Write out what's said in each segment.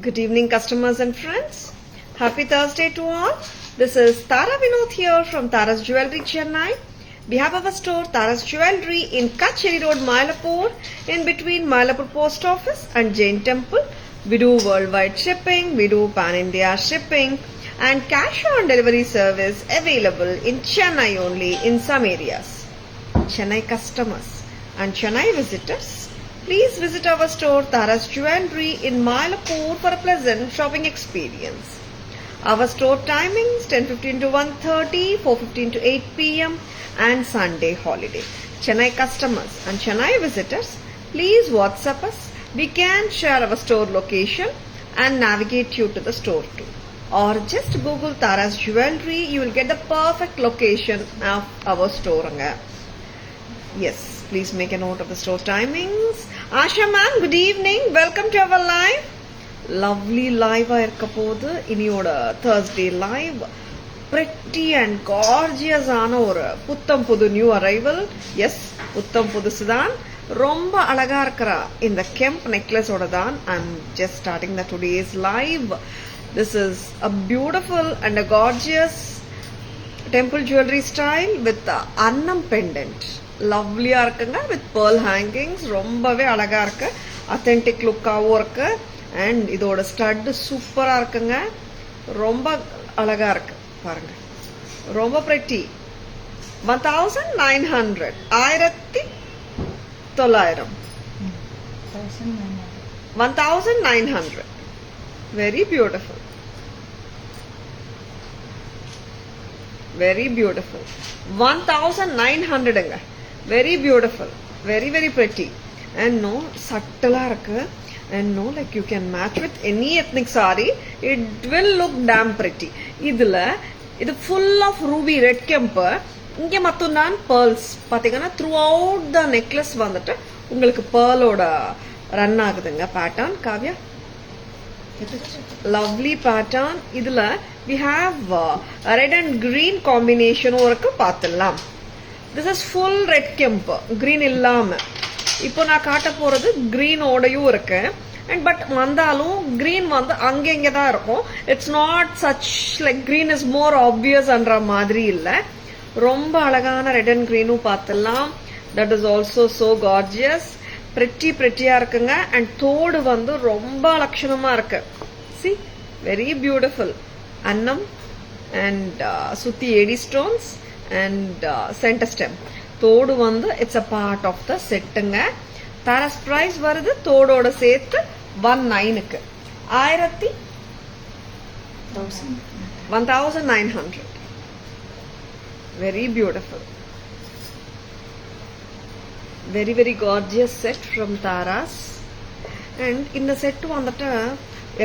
Good evening, customers and friends. Happy Thursday to all. This is Tara Vinod here from Tara's Jewelry, Chennai. We have our store Tara's Jewelry in Kacheri Road, Mylapore, in between Mylapore Post Office and Jain Temple. We do worldwide shipping, we do pan-India shipping and cash on delivery service available in Chennai only in some areas. Chennai customers and Chennai visitors, please visit our store Tara's Jewelry in Mylapore for a pleasant shopping experience. Our store timings 10:15 to 1:30, 4:15 to 8 p.m. and Sunday holiday. Chennai customers and Chennai visitors, please WhatsApp us. We can share our store location and navigate you to the store too. Or just Google Tara's Jewelry, you will get the perfect location of our store. Yes. Please make a note of the store timings. Asha ma'am, good evening. Welcome to our live. Lovely live irukka podu iniyoda Thursday live. Pretty and gorgeous ஆன ஒரு புத்தம் புது new arrival. S, புத்தம் புதுசு தான். ரொம்ப அழகா இருக்கிற இந்த கெம்ப் நெக்லஸோட தான் I'm just starting the today's live. This is a beautiful and a gorgeous temple jewelry style with annam pendant. லவ்லியா இருக்குங்க வித் pearl ஹேங்கிங்ஸ். ரொம்பவே அழகா இருக்கு, அத்தென்டிக் லுக்காவும் இருக்கு. அண்ட் இதோட ஸ்டட் சூப்பரா இருக்குங்க, ரொம்ப அழகா இருக்கு பாருங்க, ரொம்ப pretty. 1900 1900 very beautiful, very beautiful. 1900ங்க, very beautiful, very very pretty and no subtle irukku and no like you can match with any ethnic saree, it will look damn pretty. Idula idu full of ruby red kemp, inge mattum nan pearls pathina throughout the necklace vandittu ungalku pearl oda run agudunga pattern. Kavya, lovely pattern. Idula we have red and green combination work paathalam. This is full red kemp, green illama. இப்போ நான் காட்ட போறது green ஓடையும் இருக்கு. And but வந்தாலும் green வந்து அங்கங்க தான் இருக்கும். It's not such like green is more obvious என்ற மாதிரி இல்ல. ரொம்ப அழகான red and greenும் பார்த்தலாம். That is also so gorgeous. prettyயா இருக்குங்க. And தோடு வந்து ரொம்ப லட்சணமா இருக்கு. See, very beautiful. Annam and சுத்தி AD stones and center stem. தோடு வந்து it's a part of the setங்க. Tara's price வருது தோடோட சேர்த்து 19க்கு 1900. very beautiful, very very gorgeous set from Tara's. and இந்த செட் வந்துட்டு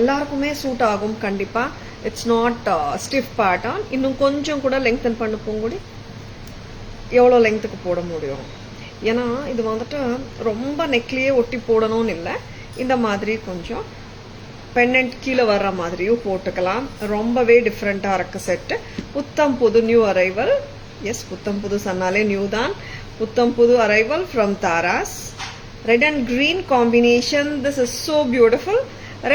எல்லாருக்குமே சூட் ஆகும் கண்டிப்பா. It's not stiff pattern. இன்னும் கொஞ்சம் கூட லெங்க்தன் பண்ண போங்கூடி எவ்வளோ லெங்க்த்துக்கு போட முடியும். ஏன்னா இது வந்துட்டு ரொம்ப நெக்லியே ஒட்டி போடணும்னு இல்லை, இந்த மாதிரி கொஞ்சம் பெண்டன்ட் கீழே வர்ற மாதிரியும் போட்டுக்கலாம். ரொம்பவே டிஃப்ரெண்ட்டாக இருக்கு செட்டு. புத்தம் புது நியூ அரைவல். எஸ், புத்தம் புது சொன்னாலே நியூ தான். புத்தம் புது arrival from Tara's. Red and green combination. This is so beautiful.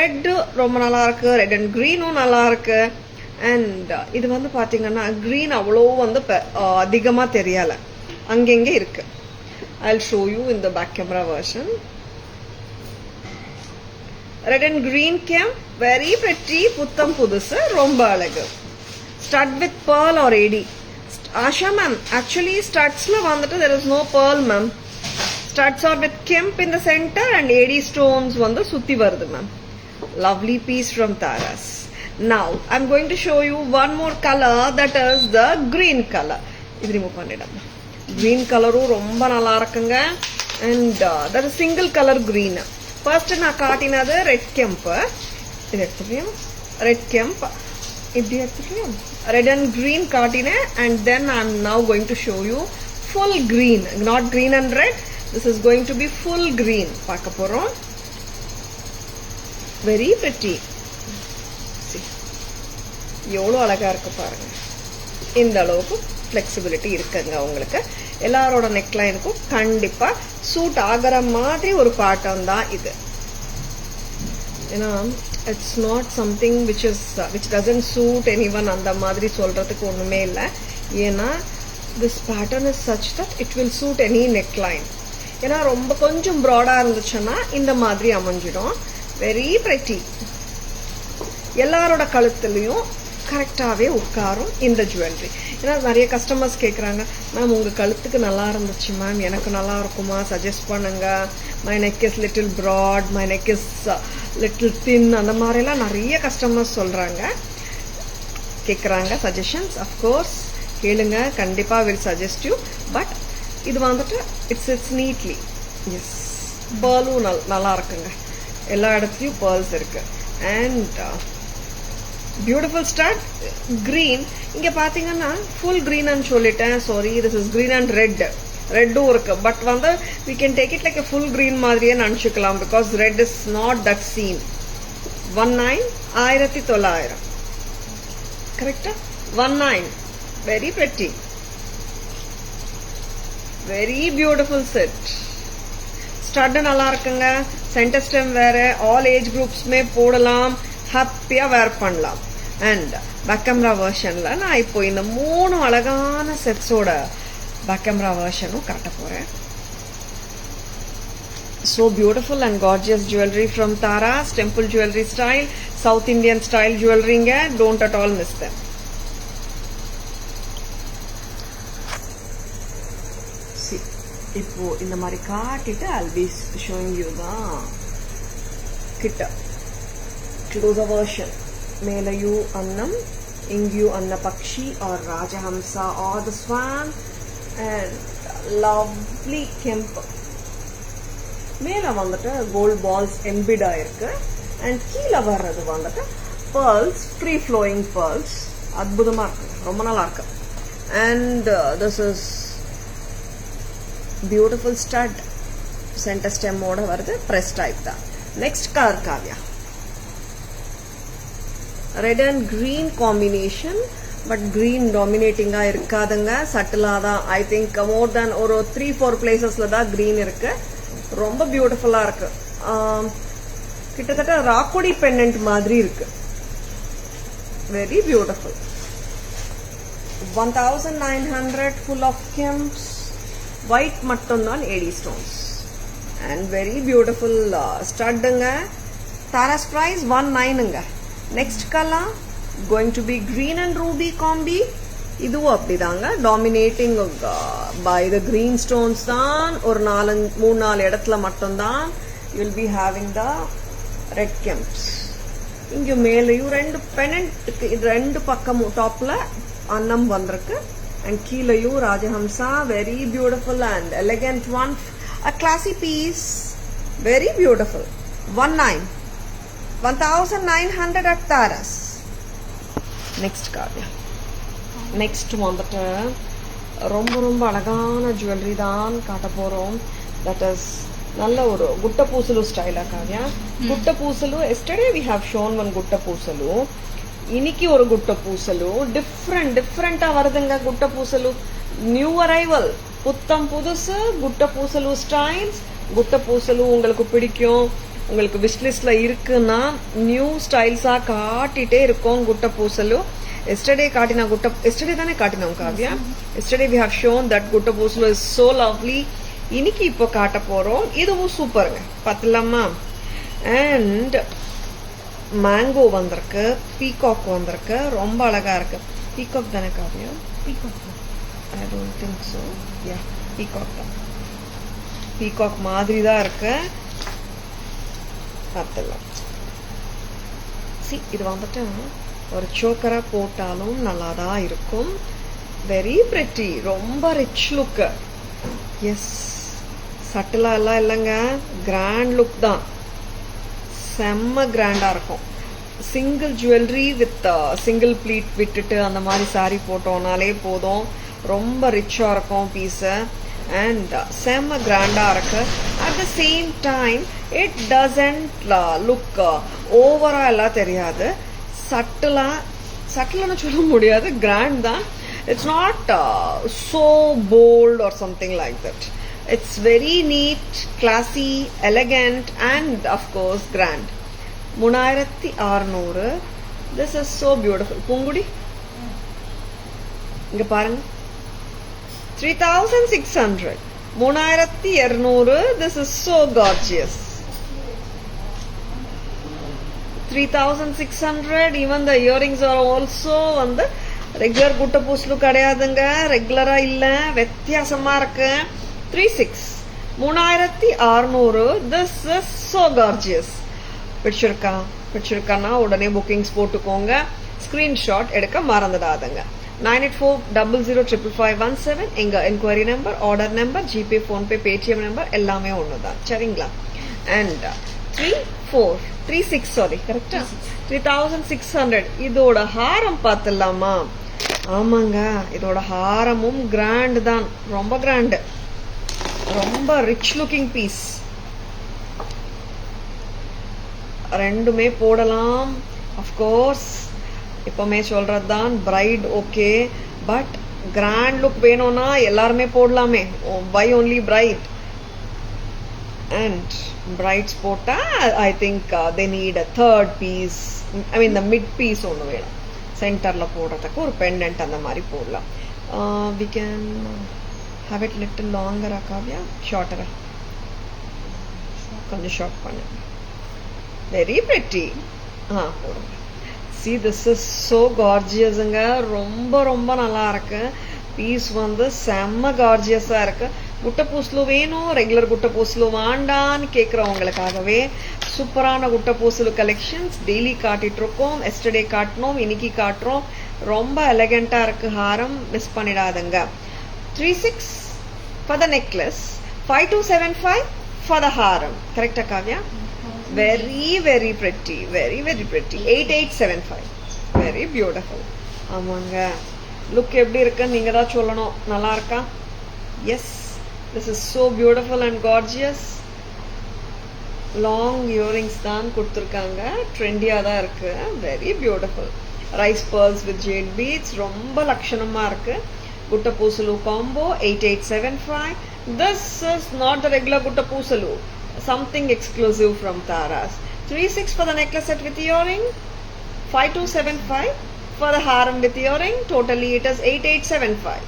Red ரொம்ப நல்லா இருக்கு, ரெட் அண்ட் கிரீனும் நல்லா இருக்கு. அண்ட் இது வந்து பாத்தீங்கன்னா கிரீன் அவ்வளோ வந்து அதிகமா தெரியல, அங்கெங்க இருக்கு. I'll show you in the back camera version. Red and green came, very pretty, புத்தம் புதுசு, ரொம்ப அழகு. Stud with pearl or AD. Asha ma'am, actually studsல வந்துட்டு there is no pearl ma'am. Studs are with kemp in the center and AD stones வந்து சுத்தி வருது ma'am. Lovely piece from Tara's. Now I'm going to show you one more color, that is the green color. இது remove பண்ணிடலாம். green கலரும் ரொம்ப நல்லா இருக்குங்க. and that is single color green. first நான் காட்டினது red kemp, இது எடுத்துக்கலாம். red kemp இப்படி எடுத்துக்கலாம். red and green காட்டினேன். and then I'm now going to show you full green, not green and red. this is going to be full green பார்க்க போறோம். very pretty. எவ்வளோ அழகா இருக்கு பாருங்க. இந்த அளவுக்கு ஃபிளெக்சிபிலிட்டி இருக்குங்க உங்களுக்கு. எல்லாரோட நெக்லைனுக்கும் கண்டிப்பா சூட் ஆகிற மாதிரி ஒரு பேட்டர்ன் தான் இது. ஏன்னா it's not something which doesn't suit anyone அந்த மாதிரி சொல்கிறதுக்கு ஒன்றுமே இல்லை. ஏன்னா this pattern is such that it will suit any neckline. ஏன்னா ரொம்ப கொஞ்சம் ப்ராடாக இருந்துச்சுன்னா இந்த மாதிரி அமைஞ்சிடும். Very pretty. எல்லாரோட கழுத்துலையும் கரெக்டாகவே உட்காரும் இந்த ஜுவல்லரி. ஏன்னா நிறைய கஸ்டமர்ஸ் கேட்குறாங்க, மேம் உங்கள் கழுத்துக்கு நல்லா இருந்துச்சு மேம், எனக்கு நல்லா இருக்குமா, சஜஸ்ட் பண்ணுங்க, my neck is little broad, my neck is little thin, அந்த மாதிரிலாம் நிறைய கஸ்டமர்ஸ் சொல்கிறாங்க, கேட்குறாங்க சஜஷன்ஸ். அஃப்கோர்ஸ் கேளுங்க, கண்டிப்பாக வில் சஜஸ்ட் யூ. பட் இது வந்துட்டு இட்ஸ் நீட்லி. எஸ், பேர்லும் நல்லா இருக்குங்க, எல்லா இடத்துலையும் பேர்ல்ஸ் இருக்குது. And beautiful start green. இங்கே பார்த்தீங்கன்னா ஃபுல் க்ரீன்னு சொல்லிட்டேன், sorry, this is green and ரெட்டும் இருக்கு. பட் வந்து we can take it like a full green மாதிரியே நினச்சிக்கலாம், because red is not that seen. 19,900 கரெக்டா? 19. Very pretty, very beautiful set. Stud நல்லா இருக்குங்க, சென்டர் ஸ்டெம் வேற, ஆல் ஏஜ் குரூப்ஸ்மே போடலாம், ஹாப்பியாக வேர் பண்ணலாம். அண்ட் பேக் கேமரா வெர்ஷனில் நான் இப்போ இந்த 3 அழகான செட்ஸோட பேக் கேமரா வெர்ஷனும் காட்ட போகிறேன். So beautiful and gorgeous jewelry from Tara's temple jewelry style, South Indian style jewelry. Don't at all miss them. See, இப்போ இந்த மாதிரி காட்டிட்டு I'll be showing you the கிட்ட closer version. மேலையு அன்னம், இங்கேயு அன்ன பக்ஷி or Rajahamsa or the swan, and lovely kemp. மேலே வந்துட்டு கோல்ட் பால்ஸ் எம்பிட் ஆயிருக்கு. அண்ட் கீழே வர்றது வந்துட்டு பேர்ல்ஸ், ஃப்ரீ ஃப்ளோயிங் பேர்ல்ஸ். அற்புதமாக இருக்கு, ரொம்ப நல்லா இருக்கு. And this is beautiful stud, center ஸ்டெம்மோட வருது, ப்ரெஸ் டைப் தான். Next colour Kavya, red and green combination. But green டாமினேட்டிங்காக இருக்காதுங்க, சட்டிலாக தான். ஐ திங்க் மோர் தேன் ஒரு 3-4 பிளேசஸில் தான் கிரீன் இருக்கு. ரொம்ப பியூட்டிஃபுல்லாக இருக்கு. கிட்டத்தட்ட ராக்கோடி பெண்டன்ட் மாதிரி இருக்கு. Very beautiful. 1900 full of kemps, white மட்டும்தான் AD stones. And very beautiful ஸ்டட்டுங்க. தாராஸ் பிரைஸ் 19ங்க. Next colour going to be green and ruby combi. இதுவும் அப்படிதாங்க, dominating by the green stones தான். ஒரு 3-4 இடத்துல மட்டும்தான் you will be having the red kemps. இங்கே மேலேயும் 2 பெனன்ட்டுக்கு 2 பக்கமும் டாப்ல அன்னம் வந்திருக்கு. அண்ட் கீழேயும் ராஜஹம்சா. Very beautiful and elegant one, a classy piece. Very beautiful. 1900 at Tara's. Next Kavya, next வந்துட்டு ரொம்ப ரொம்ப அழகான ஜுவல்லரி தான் காட்ட போகிறோம். தட் இஸ் நல்ல ஒரு குட்ட பூசலு ஸ்டைலா காவ்யா. குட்ட பூசலு, yesterday we have shown one குட்ட பூசலு. இன்னைக்கு ஒரு குட்ட பூசலு. டிஃப்ரெண்டாக வருதுங்க குட்ட பூசலு. நியூ அரைவல், புத்தம் புதுசு குட்ட பூசலு ஸ்டைல்ஸ். குட்ட பூசலு உங்களுக்கு பிடிக்கும், உங்களுக்கு விஷ்லிஸ்ட்ல இருக்குன்னா நியூ ஸ்டைல்ஸா காட்டிட்டே இருக்கோம் குட்ட பூசலு. எஸ்டர்டே காட்டினா எஸ்டர்டே தானே காட்டினோம் Kavya. Yesterday we have shown that gutta pusalu is so lovely. இன்னைக்கு இப்போ காட்ட போறோம். இதுவும் சூப்பருங்க, பார்த்துலாமா? அண்ட் மேங்கோ வந்திருக்கு, பீகாக் வந்திருக்கு, ரொம்ப அழகா இருக்கு. பீகாக் தானே Kavya? Peacock, I don't think so. Yeah, peacock தான். பீகாக் மாதிரி தான் இருக்கு, பார்த்துலாம். சி, இது வந்துட்டு ஒரு சோக்கரா போட்டாலும் நல்லா தான் இருக்கும். வெரி பிரிட்டி, ரொம்ப ரிச் லுக். எஸ், சட்டிலா எல்லாம் இல்லைங்க, கிராண்ட் லுக் தான். செம்ம கிராண்டா இருக்கும். Single jewellery with single pleat விட்டுட்டு அந்த மாதிரி சாரி போட்டோம்னாலே போதும், ரொம்ப ரிச்சா இருக்கும் பீஸு. அண்ட் செம்ம கிராண்டா இருக்கு. At the same time it doesn't look ஓவரா எல்லாம் தெரியாது. சட்டிலான்னு சொல்ல முடியாது, கிராண்ட் தான். It's not so bold or something like that. It's very neat, classy, elegant and of course grand. 3600. This is so beautiful. Poongudi இங்க பாருங்க 3600. 3200. This is so gorgeous. 3600. Even the earrings are also வந்து regular குட்ட பூசலு கிடையாதுங்க, ரெகுலரா இல்ல, வித்தியாசமா இருக்கு. 3600. This is so gorgeous. பிடிச்சிருக்கானா உடனே புக்கிங்ஸ் போட்டுக்கோங்க. ஸ்கிரீன்ஷாட் எடுக்க மறந்துடாதுங்க. 9840055517 எங்க enquiry number, order number, GPay, PhonePe, Paytm number எல்லாமே ஒண்ணுதான். சரிங்களா? அண்ட் 36 கரெக்டா? 3600. இதோட ஹாரம் பார்த்துடலாமா? ஆமாங்க, இதோட ஹாரமும் கிராண்ட் தான், ரொம்ப கிராண்ட், ரொம்ப ரிச் லுக்கிங் பீஸ். ரெண்டுமே போடலாம். அஃப்கோர்ஸ் இப்பவுமே சொல்றதுதான், bride okay, but grand look வேணும்னா எல்லாருமே போடலாமே. By only bride. And brides போட்டா I think they need a third piece, I mean the mid piece ஒன்று வேணும். சென்டர்ல போடுறதுக்கு ஒரு பெண்டன்ட் அந்த மாதிரி போடலாம். We can have it little லாங்கரா காவ்யா, ஷார்ட்டரா? கொஞ்சம் ஷார்ட் பண்ணு. Very pretty. போடுங்க. See, this is so gorgeous. ரொம்ப ரொம்ப நல்லா இருக்கு. பீஸ் வந்து செம்ம கார்ஜியஸா இருக்கு. குட்ட பூசலு வேணும், ரெகுலர் குட்ட பூசலு வேண்டான்னு கேட்கறவங்களுக்காகவே சூப்பரான குட்ட பூசலு கலெக்ஷன்ஸ் டெய்லி காட்டிட்டு இருக்கோம். எஸ்டர்டே காட்டினோம், இன்னைக்கு காட்டுறோம். ரொம்ப எலகண்டா இருக்கு ஹாரம், மிஸ் பண்ணிடாதுங்க. 36 for the necklace, 5275 for the haram. கரெக்டா Kavya? Very very pretty, very very pretty. 8875. Very beautiful. ஆமாங்க, லுக் எப்படி இருக்குன்னு நீங்க தான் சொல்லணும். நல்லா இருக்கா? Yes, this is so beautiful and gorgeous. Long earrings தான் கொடுத்துருக்காங்க, ட்ரெண்டியா தான் இருக்கு. Very beautiful. Rice pearls with jade beads, ரொம்ப லட்சணமா இருக்கு. Gutta pusalu combo 8875. This is not the regular gutta poosalu, something exclusive from Taras. 36 for the necklace set with earring, 5275 for the haram with earring. Totally it is 8875.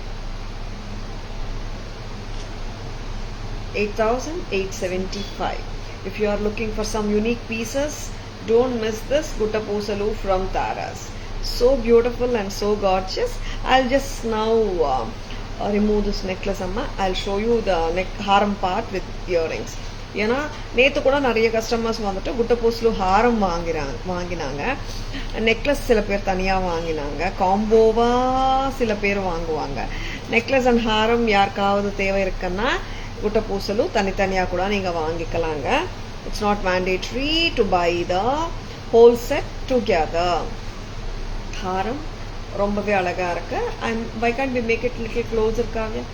8875. If you are looking for some unique pieces, don't miss this gutta poosalu from Taras. So beautiful and so gorgeous. I'll just now remove this necklace amma. I'll show you the haram part with earrings. ஏன்னா நேற்று கூட நிறைய customers வந்துட்டு குட்ட பூசலு ஹாரம் வாங்கினாங்க, necklace சில பேர் தனியாக வாங்கினாங்க, காம்போவா சில பேர் வாங்குவாங்க. நெக்லஸ் அண்ட் ஹாரம் யாருக்காவது தேவை இருக்குன்னா குட்ட பூசலு தனித்தனியாக கூட நீங்கள் வாங்கிக்கலாங்க. It's not mandatory to buy the whole set together. ஹாரம் ரொம்பவே அழகா இருக்கு. And why can't we make it little closer Kavya?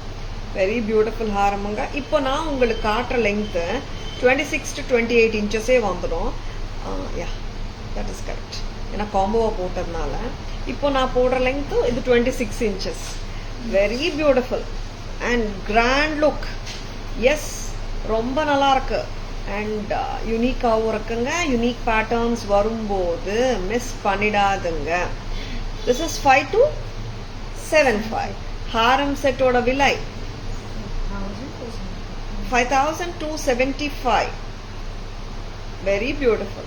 Very beautiful ஹாரமுங்க. இப்போ நான் உங்களுக்கு காட்டுற லெங்க்த்து 26 to 28 இன்ச்சஸே வந்துடும். Ya, that is correct. ஏன்னா காம்போவை போட்டதுனால இப்போ நான் போடுற லெங்க்த்து இது 26 inches. Very beautiful and grand look. Yes, ரொம்ப நல்லா இருக்கு அண்ட் யூனிக்காகவும் இருக்குங்க. யூனிக் பேட்டர்ன்ஸ் வரும்போது மிஸ் பண்ணிடாதுங்க. This is 5275. ஹாரம் செட்டோட விலை 5275. Very beautiful.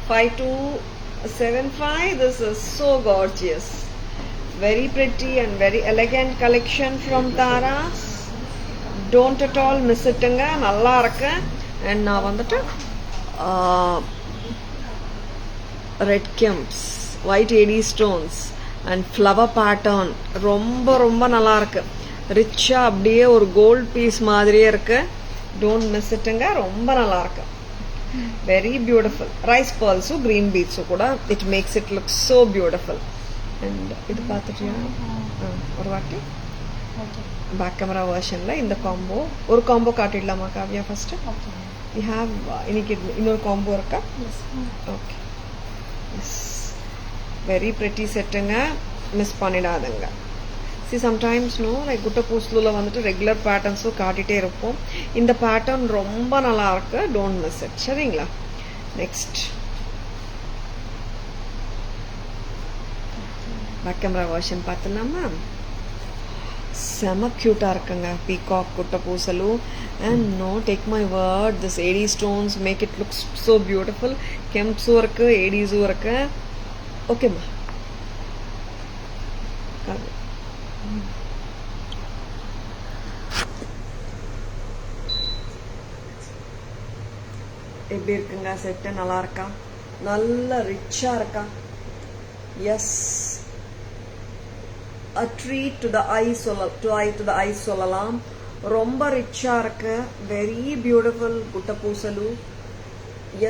5275. This is so gorgeous. Very pretty and very elegant collection from Taras. Don't at all miss it. நல்லா இருக்கு. And நான் வந்துட்டு red kemps, white AD stones and flower pattern ரொம்ப ரொம்ப நல்லா இருக்கு. ரிச்சா அப்படியே ஒரு கோல்ட் பீஸ் மாதிரியே இருக்கு. டோன்ட் மிஸ் இட்டுங்க, ரொம்ப நல்லா இருக்கு. Very beautiful. ரைஸ் pearlஸும் கிரீன் பீட்ஸும் கூட it makes it look so beautiful. And இது பார்த்துட்டியா? ஒரு வாட்டி பேக் கேமரா வெர்ஷனில் இந்த காம்போ, ஒரு காம்போ காட்டிடலாமா காவ்யா? ஃபர்ஸ்ட் யூ ஹாவ் இன்னைக்கு இன்னொரு காம்போ இருக்கா? ஓகே, எஸ், வெரி பிரிட்டி செட்டுங்க, மிஸ் பண்ணிடாதுங்க. see sometimes no like gutta poosula வந்துட்டு ரெகுலர் பேட்டர்ன்ஸோ காட்டிட்டே இருப்போம். இந்த பேட்டர்ன் ரொம்ப நல்லா இருக்கு, டோன்ட் மிஸ் இட். சரிங்களா? நெக்ஸ்ட் பேக் கேமரா வெர்ஷன் பார்த்தலாமா? செம க்யூட்டா இருக்குங்க. பீகாக் குட்ட பூசலு and no take my word this AD stones make it looks so beautiful. கெம்ப்ஸும் இருக்கு, ஏடிஸும் இருக்கு. ஓகேம்மா, எப்படி இருக்குங்க செட்டு? நல்லா இருக்கா? நல்ல ரிச்சா இருக்கா? Yes, a treat to the eye சொல்லலாம். ரொம்ப ரிச்சா இருக்கு, வெரி பியூட்டிஃபுல் குட்ட பூசலு.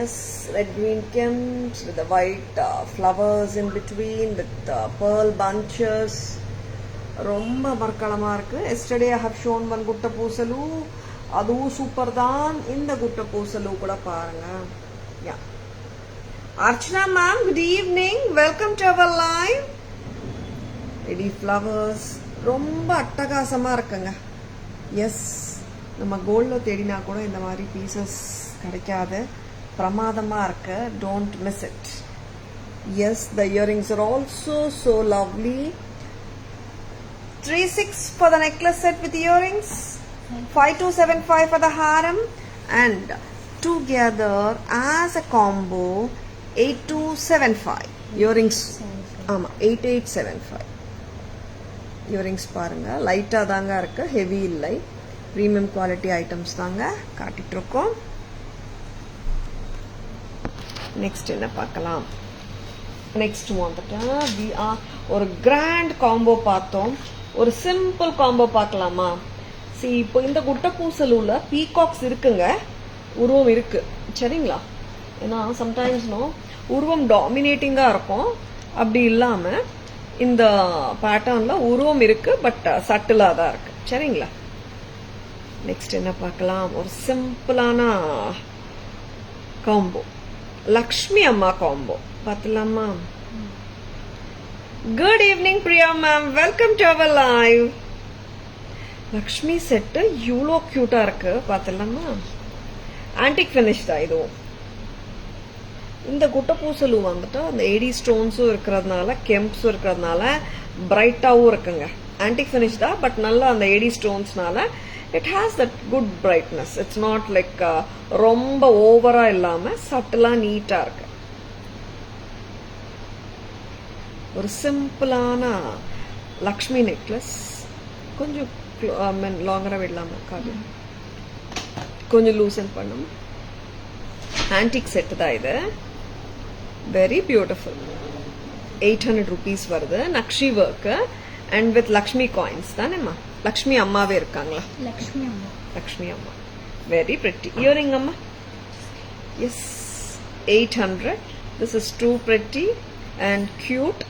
Yes, red green kems with the white flowers in between with pearl bunches. ரொம்ப மர்க்கலமா இருக்கு. Yesterday I have shown one குட்ட பூசலு, அதுவும் சூப்பர் தான். இந்த குட்ட பூசலு கூட பாருங்க. Ya, Archana ma'am, good evening, welcome to our live. Ready flowers ரொம்ப அட்டகாசமா இருக்குங்க. எஸ், நம்ம கோல்ட்ல தேடினா கூட இந்த மாதிரி பீசஸ் கிடைக்காது, பிரமாதமா இருக்கு. Don't miss it. Yes, the earrings are also so lovely. 3,600 for the necklace set with earrings, 5,275 for the haram, and together as a combo 8,275. earrings ஆமா 8,875. இயரிங்ஸ் பாருங்க, லைட்டா தாங்க இருக்கு, ஹெவி இல்லை. பிரீமியம் குவாலிட்டி ஐட்டம்ஸ் தாங்க காட்டிட்டு இருக்கோம். நெக்ஸ்ட் என்ன பார்க்கலாம்? நெக்ஸ்ட் வந்துட்டு ஒரு கிராண்ட் காம்போ பார்த்தோம், ஒரு சிம்பிள் காம்போ பார்க்கலாமா? இப்போ இந்த குட்ட பூசலுல பீகாக்ஸ் இருக்குங்க, உருவம் இருக்கு. சரிங்களா? ஏன்னா சம்டைம்ஸ் உருவம் டாமினேட்டிங்கா இருக்கும், அப்படி இல்லாம இந்த பேட்டர்ன்ல உருவம் இருக்கு, பட் சட்டிலா தான் இருக்கு. சரிங்களா? நெக்ஸ்ட் என்ன பார்க்கலாம்? ஒரு சிம்பிளான காம்போ, லக்ஷ்மி அம்மா காம்போ பார்த்தலாமா? Good evening Priya ma'am, welcome to our live. Lakshmi set இவ்வளோ கியூட்டா இருக்கு, பார்த்தலாமா? ஆன்டிக் ஃபினிஷ் தான் இதுவும். இந்த குட்ட பூசலு வந்துட்டு அந்த ஏடி ஸ்டோன்ஸும் இருக்கிறதுனால, கெம்ப்ஸும் இருக்கிறதுனால பிரைட்டாவும் இருக்குங்க. ஆன்டிக் ஃபினிஷ் தான், பட் நல்லா அந்த ஏடி ஸ்டோன்ஸ்னால it has that good brightness. It's not like ரொம்ப ஓவரா இல்லாம சட்டிலா நீட்டா இருக்கு. ஒரு சிம்பிளான லக்ஷ்மி நெக்லஸ், கொஞ்சம் லாங்கரா விடலாமா? காது கொஞ்சம் லூசன் பண்ணும். ஆன்டிக் செட் தான் இது, வெரி பியூட்டிஃபுல். 800 rupees வருது. நக்ஷி work and with Lakshmi coins தானேம்மா? லக்ஷ்மி அம்மாவே இருக்காங்களா? லக்ஷ்மி அம்மா, வெரி பிரிட்டி. இயரிங் அம்மா, yes, 800. This is too pretty and cute.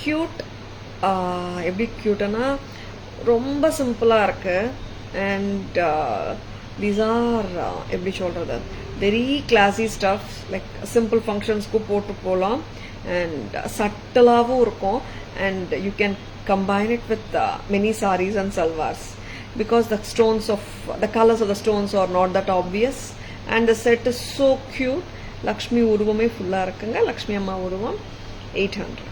Cute எப்படி கியூட்னா ரொம்ப சிம்பிளா இருக்கு. அண்ட் தீஸ் ஆர் எப்படி சொல்றது, very classy stuff. Like simple ஃபங்க்ஷன்ஸ்க்கு போட்டு போகலாம் அண்ட் சட்டலாகவும் இருக்கும். And you can combine it with many sarees and salwars because the stones of the colors of the stones are not that obvious and the set is so cute. Lakshmi uruvame fulla irukanga. Lakshmi amma uruvam 800.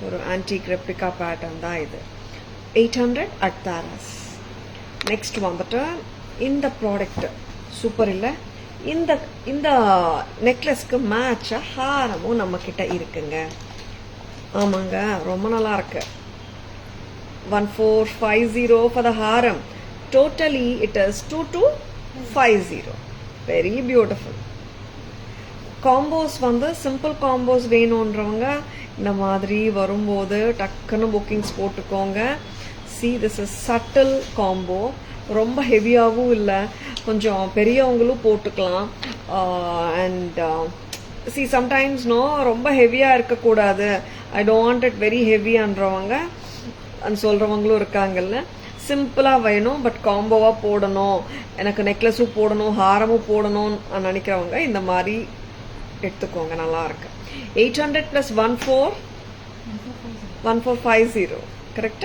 ஒரு antique replica pattern da idu 800 at Taras. Next வந்துட்டு இந்த product super இல்ல? இந்த நெக்லஸ்க்கு மேட்சா ஹாரமும் நம்ம கிட்ட இருக்குங்க. ஆமாங்க, ரொம்ப நல்லா இருக்கு. 1450 for the haram. Totally it is 2250. Very beautiful. Combos வந்து சிம்பிள் காம்போஸ் வேணும்ன்றவங்க இந்த மாதிரி வரும்போது டக்குன்னு புக்கிங்ஸ் போட்டுக்கோங்க. See, this is subtle combo. ரொம்ப ஹெவியாகவும் இல்லை, கொஞ்சம் பெரியவங்களும் போட்டுக்கலாம். அண்ட் see, sometimes ரொம்ப ஹெவியாக இருக்கக்கூடாது, I don't want it very ஹெவின்றவங்க சொல்கிறவங்களும் இருக்காங்கல்ல. சிம்பிளாக வேணும் பட் காம்போவாக போடணும், எனக்கு நெக்லஸும் போடணும் ஹாரமும் போடணும்னு நினைக்கிறவங்க இந்த மாதிரி எடுத்துக்கோங்க, நல்லா இருக்கு. 800 + 14 1450. Correct?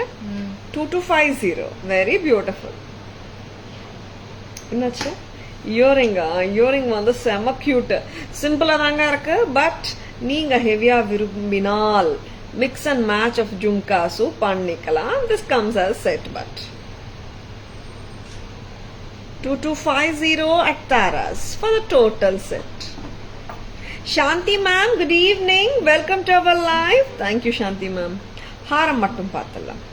2250. Very beautiful. என்னாச்சு? இயரிங் வந்து செம கியூட். சிம்பிளா தாங்க இருக்கு. பட் நீங்க ஹெவியா விரும்பினால் mix and match of jhumkas பண்ணிக்கலாம். This comes as set but 2250 at Tara's for the total set. Shanti ma'am, good evening. Welcome to our live. Thank you Shanti ma'am. ஹாரம் மட்டும் பார்த்தலாம்.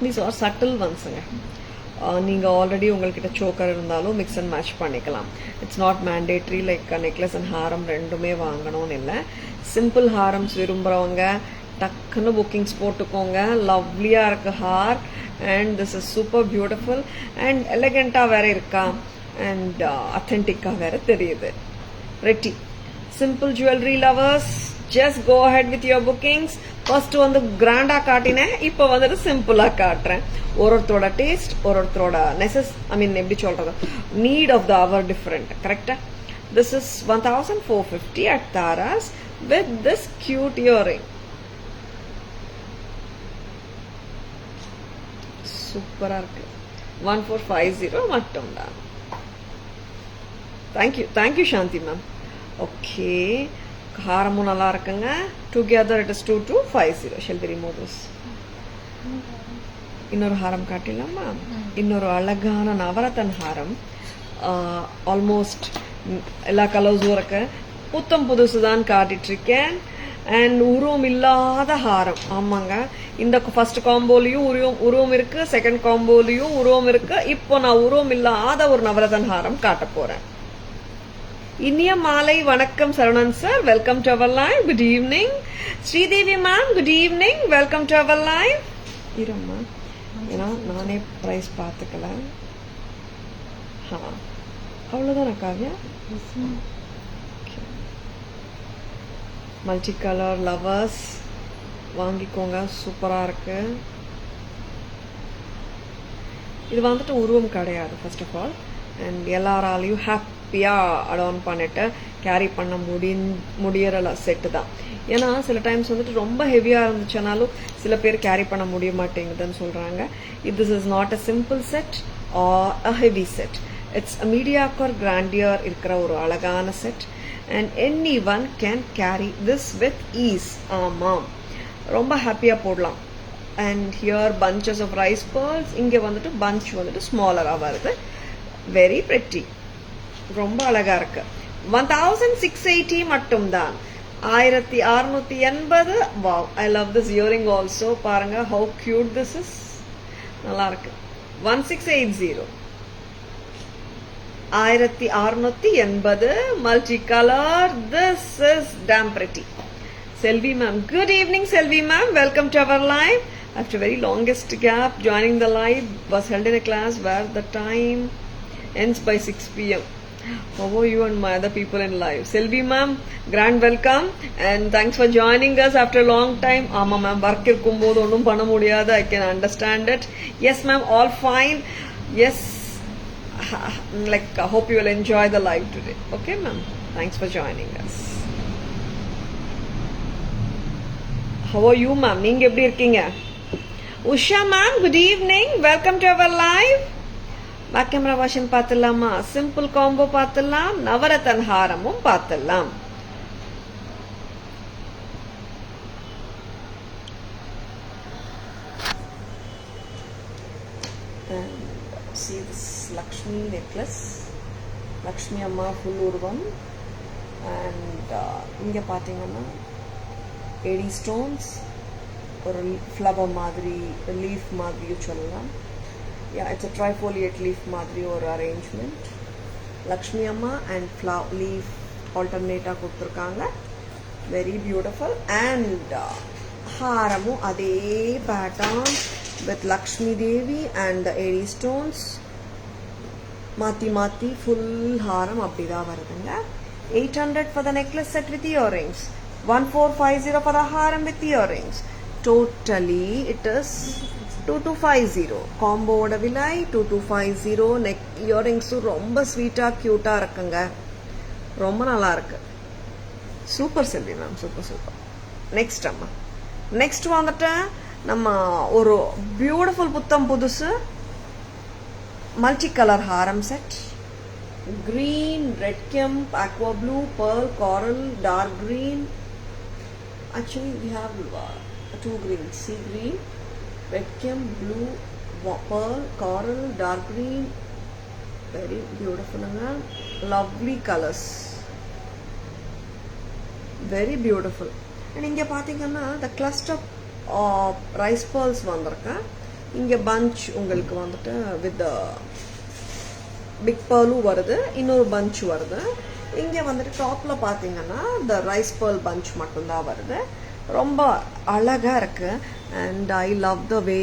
These are subtle ones. நீங்க already உங்ககிட்ட choker இருந்தாலும் mix and match பண்ணிக்கலாம். It's not mandatory like necklace and ஹாரம் ரெண்டுமே வாங்கணும்னு இல்லை. Simple harams விரும்புறவங்க டக்குன்னு புக்கிங்ஸ் போட்டுக்கோங்க. லவ்லியா இருக்கு ஹார் and this is super beautiful and எலகண்டா வேற இருக்கா அண்ட் அத்தென்டிக்கா வேற தெரியுது. Ready simple jewellery lovers just go ahead with your bookings. First வந்து கிராண்டா காட்டினேன், இப்போ வந்துட்டு சிம்பிளா காட்டுறேன். ஒருத்தரோட டேஸ்ட் ஒருத்தரோட எப்படி சொல்றது, need of the hour different. கரெக்டா? This is 1450 at Tara's with this cute earring. சூப்பரா இருக்கு. 1450 மட்டும் தான். தேங்க்யூ சாந்தி மேம். ஓகே, ஹாரமும் நல்லா இருக்குங்க. Together it is 2250. Shall we remove this? இன்னொரு ஹாரம் காட்டிடலாமா? இன்னொரு அழகான நவரத்தன் ஹாரம். ஆல்மோஸ்ட் எல்லா கலர்ஸும் இருக்கு. புத்தம் புதுசு தான் காட்டிட்டு இருக்கேன். அண்ட் உருவம் இல்லாத ஹாரம். ஆமாங்க, இந்த ஃபர்ஸ்ட் காம்போலையும் உருவம் இருக்கு, செகண்ட் காம்போலையும் உருவம் இருக்கு. இப்போ நான் உருவம் இல்லாத ஒரு நவரத்தன் ஹாரம் காட்ட போறேன். இனிய மாலை வணக்கம் Saravanan sir. Welcome to our live. Good evening Sridevi ma'am. Good evening. Welcome to our live. இரும்மா, ஏன்னா நானே ப்ரைஸ் பார்த்துக்கல. அவ்வளோதானா காவ்யா? மல்டி கலர் லவர்ஸ் வாங்கிக்கோங்க. சூப்பராக இருக்கு. இது வந்துட்டு உருவம் கிடையாது ஃபர்ஸ்ட் ஆஃப் ஆல். அண்ட் எல்லாராலையும் ஹாப்பியா அடான் பண்ணிட்டு கேரி பண்ண முடியற செட்டு தான். ஏன்னா சில டைம்ஸ் வந்துட்டு ரொம்ப ஹெவியா இருந்துச்சுனாலும் சில பேர் கேரி பண்ண முடிய மாட்டேங்குதுன்னு சொல்றாங்க. This is not a simple set or a heavy set. It's a mediocre grandeur இருக்கிற ஒரு அழகான செட். And any one can carry this with ease. ஆமாம், ரொம்ப ஹாப்பியா போடலாம். And here bunches of rice pearls. இங்கே வந்துட்டு பஞ்ச் வந்துட்டு ஸ்மாலரா வருது. Very pretty. ரொம்ப அழகா இருக்கு. 1680 மட்டும் தான். 1680. Wow, I love this earring also. பாருங்க ஹவு கியூட் திஸ் இஸ். நல்லா இருக்கு. 1680. 1680 multi colour. This is damn pretty. Selvi ma'am. Good evening Selvi ma'am. Welcome to our live. After very longest gap, joining the live was held in a class where the time ends by 6 p.m. How are you and my other people in live? Selvi ma'am, grand welcome and thanks for joining us after a long time. Ama ma'am, work irkumbodhu onnum panna mudiyadhu. I can understand it. Yes ma'am, all fine. Yes, like I hope you will enjoy the live today. Okay ma'am, thanks for joining us. How are you ma'am? Neenga eppadi irkeenga? Usha ma'am, good evening. Welcome to our live. Back camera version பார்த்துடலாமா? Simple combo பார்த்துடலாம். நவரத்தன் ஹாரமும் பார்த்துடலாம். See this Lakshmi necklace. Lakshmi அம்மா full உருவம். And இங்கே பார்த்தீங்கன்னா 80 stones, ஒரு flower மாதிரி, leaf மாதிரி சொல்லலாம். Yeah, it's a trifoliate leaf madri or arrangement. Lakshmi Amma and flower leaf alternate kuduthirukanga. Very beautiful. And haramu ade pattern with Lakshmi Devi and the 80 stones. Mati full haram appida varudunga. 800 for the necklace set with earrings. 1450 for the haram with earrings. Totally it is 2250. காம்போட விலை 2250. Neck இயரிங்ஸும் ரொம்ப ஸ்வீட்டா கியூட்டா இருக்குங்க. ரொம்ப நல்லா இருக்கு. Super செல்வி ma'am, super. Next அம்மா next வந்துட்டு நம்ம ஒரு பியூட்டிஃபுல் புத்தம் புதுசு multi colour Haram set. Green, red kemp, aqua blue, pearl, coral, dark green. Actually, we have two greens. Sea green, red kemp, blue, pearl, coral, dark green. Very beautiful. Lovely colors. Very beautiful. And inge pathina the cluster of rice pearls vandirukka. Inge bunch ungalku vandute with the big பேர்லும் வருது, இன்னொரு punch வருது. இங்கே வந்துட்டு டாப்ல பார்த்தீங்கன்னா இந்த rice pearl punch மட்டும்தான் வருது. ரொம்ப அழகா இருக்கு. And I love the way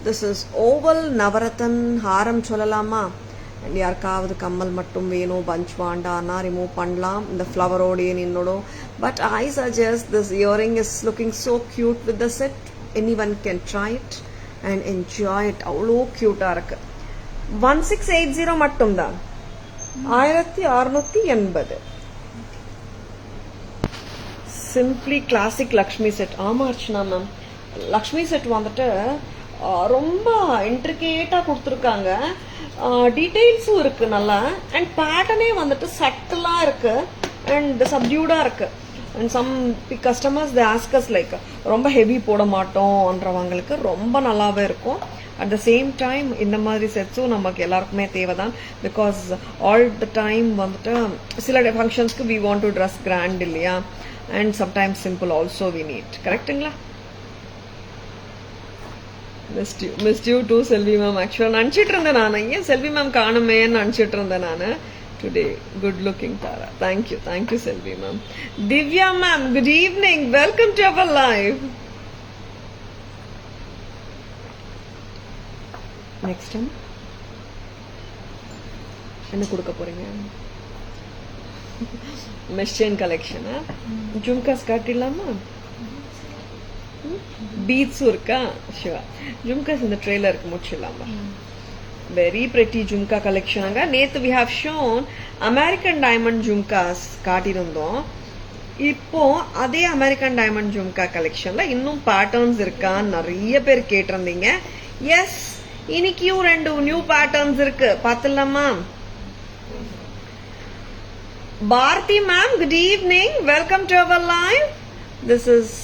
this is oval navratan ஹாரம் சொல்லலாமா. அண்ட் யாருக்காவது கம்மல் மட்டும் வேணும், பஞ்ச் வாண்டானா ரிமூவ் பண்ணலாம் இந்த ஃப்ளவரோடையே நின்னோடும். But I suggest this earring is looking so cute with the set. Any one can try it and enjoy it. அவ்வளோ க்யூட்டாக இருக்கு. 1680 மட்டும்தான். 1680. Simply classic Lakshmi set. ஆமா அர்ச்சனா மேம், லக்ஷ்மி செட் வந்துட்டு ரொம்ப இன்ட்ரிகேட்டா கொடுத்துருக்காங்க. டீடைல்ஸும் இருக்கு நல்லா. அண்ட் பேட்டர்னே வந்துட்டு சட்டிலா இருக்கு அண்ட் சப்டியூடா இருக்கு. And some customers they ask us like ரொம்ப ஹெவி போட மாட்டோம்ன்றவங்களுக்கு ரொம்ப நல்லாவே இருக்கும். அட் த சேம் டைம் இந்த மாதிரி செட்ஸும் நமக்கு எல்லாருக்குமே தேவைதான். பிகாஸ் ஆல் த டைம் வந்துட்டு சில ஃபங்க்ஷன்ஸ்க்கு we want to dress grand இல்லையா. And sometimes simple also we need. கரெக்டுங்களா? Missed you too Selvi ma'am. ஆக்சுவலாக நினச்சிட்டு இருந்தேன் நான், ஏன் செல்வி மேம் காணுமேன்னு நினச்சிட்டு இருந்தேன் நான். Today good looking Tara. Thank you Selvi ma'am. Divya ma'am, good evening, welcome to our live. Next time என்ன கொடுக்க போறீங்க? மெஷின் கலெக்ஷனா? ஜும்காஸ் காட்டிடலாமா? பீட்ஸும் இருக்கா? ஷிவா, ஜும்காஸ் இந்த ட்ரெய்லருக்கு முடிச்சிடலாமா? வெரி பிரெட்டி ஜும்கா கலெக்ஷனாங்க. நேத்து we have shown American diamond jhumkas காட்டியிருந்தோம். இப்போ அதே அமெரிக்கன் டைமண்ட் ஜும்கா கலெக்ஷன்ல இன்னும் பேட்டர்ன்ஸ் இருக்கான்னு நிறைய பேர் கேட்டிருந்தீங்க. எஸ், இன்னைக்கும் 2 நியூ பேட்டர்ன்ஸ் இருக்கு, பாத்துலாமா? Bharathi ma'am, good evening, welcome to our live. This is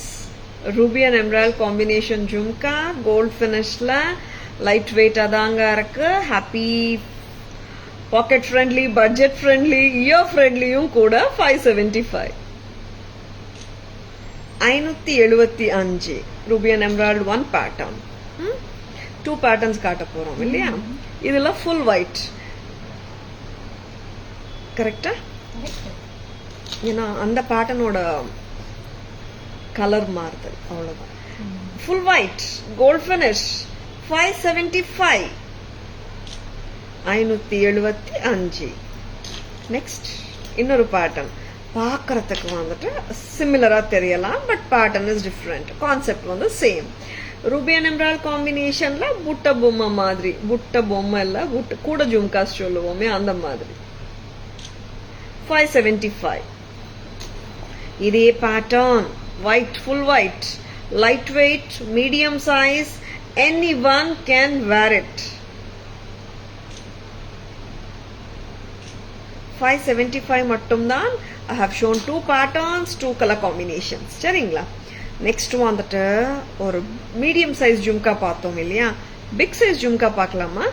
ruby and embroidery combination jhumka, gold ஃபினிஷ்ல, லைட் வெயிட் அதாங்க இருக்கு. Happy pocket friendly, budget friendly, ear ஃப்ரெண்ட்லியும் கூட. 575. 575 ruby and embroidery one pattern. 2 patterns காட்ட போறோம் இல்லையா? இதுல ஃபுல் ஒயிட். கரெக்டா? ஏன்னா அந்த பேட்டர்னோட கலர் மாறுதல், அவ்வளவுதான். Full white gold finish 575. 575. Next இன்னொரு பேட்டர்ன். பார்க்கறதுக்கு வந்துட்டு சிமிலரா தெரியலாம், but pattern is different. Concept வந்து சேம். ரூபி அண்ட் எம்ராய்டரி காம்பினேஷன்ல புட்ட பொம்மை மாதிரி, புட்ட பொம்மை இல்ல, புட்ட கூட ஜும்காஸ் சொல்லுவோமே அந்த மாதிரி. 575. இதே pattern, white, full white, light weight, medium size, anyone can wear it. 575 மட்டும்தான். I have shown 2 patterns, 2 color combinations. சரிங்களா? நெக்ஸ்ட் வந்துட்டு ஒரு மீடியம் சைஸ் ஜும்கா பார்த்தோம் இல்லையா? பிக் சைஸ் ஜும்கா பார்க்கலாமா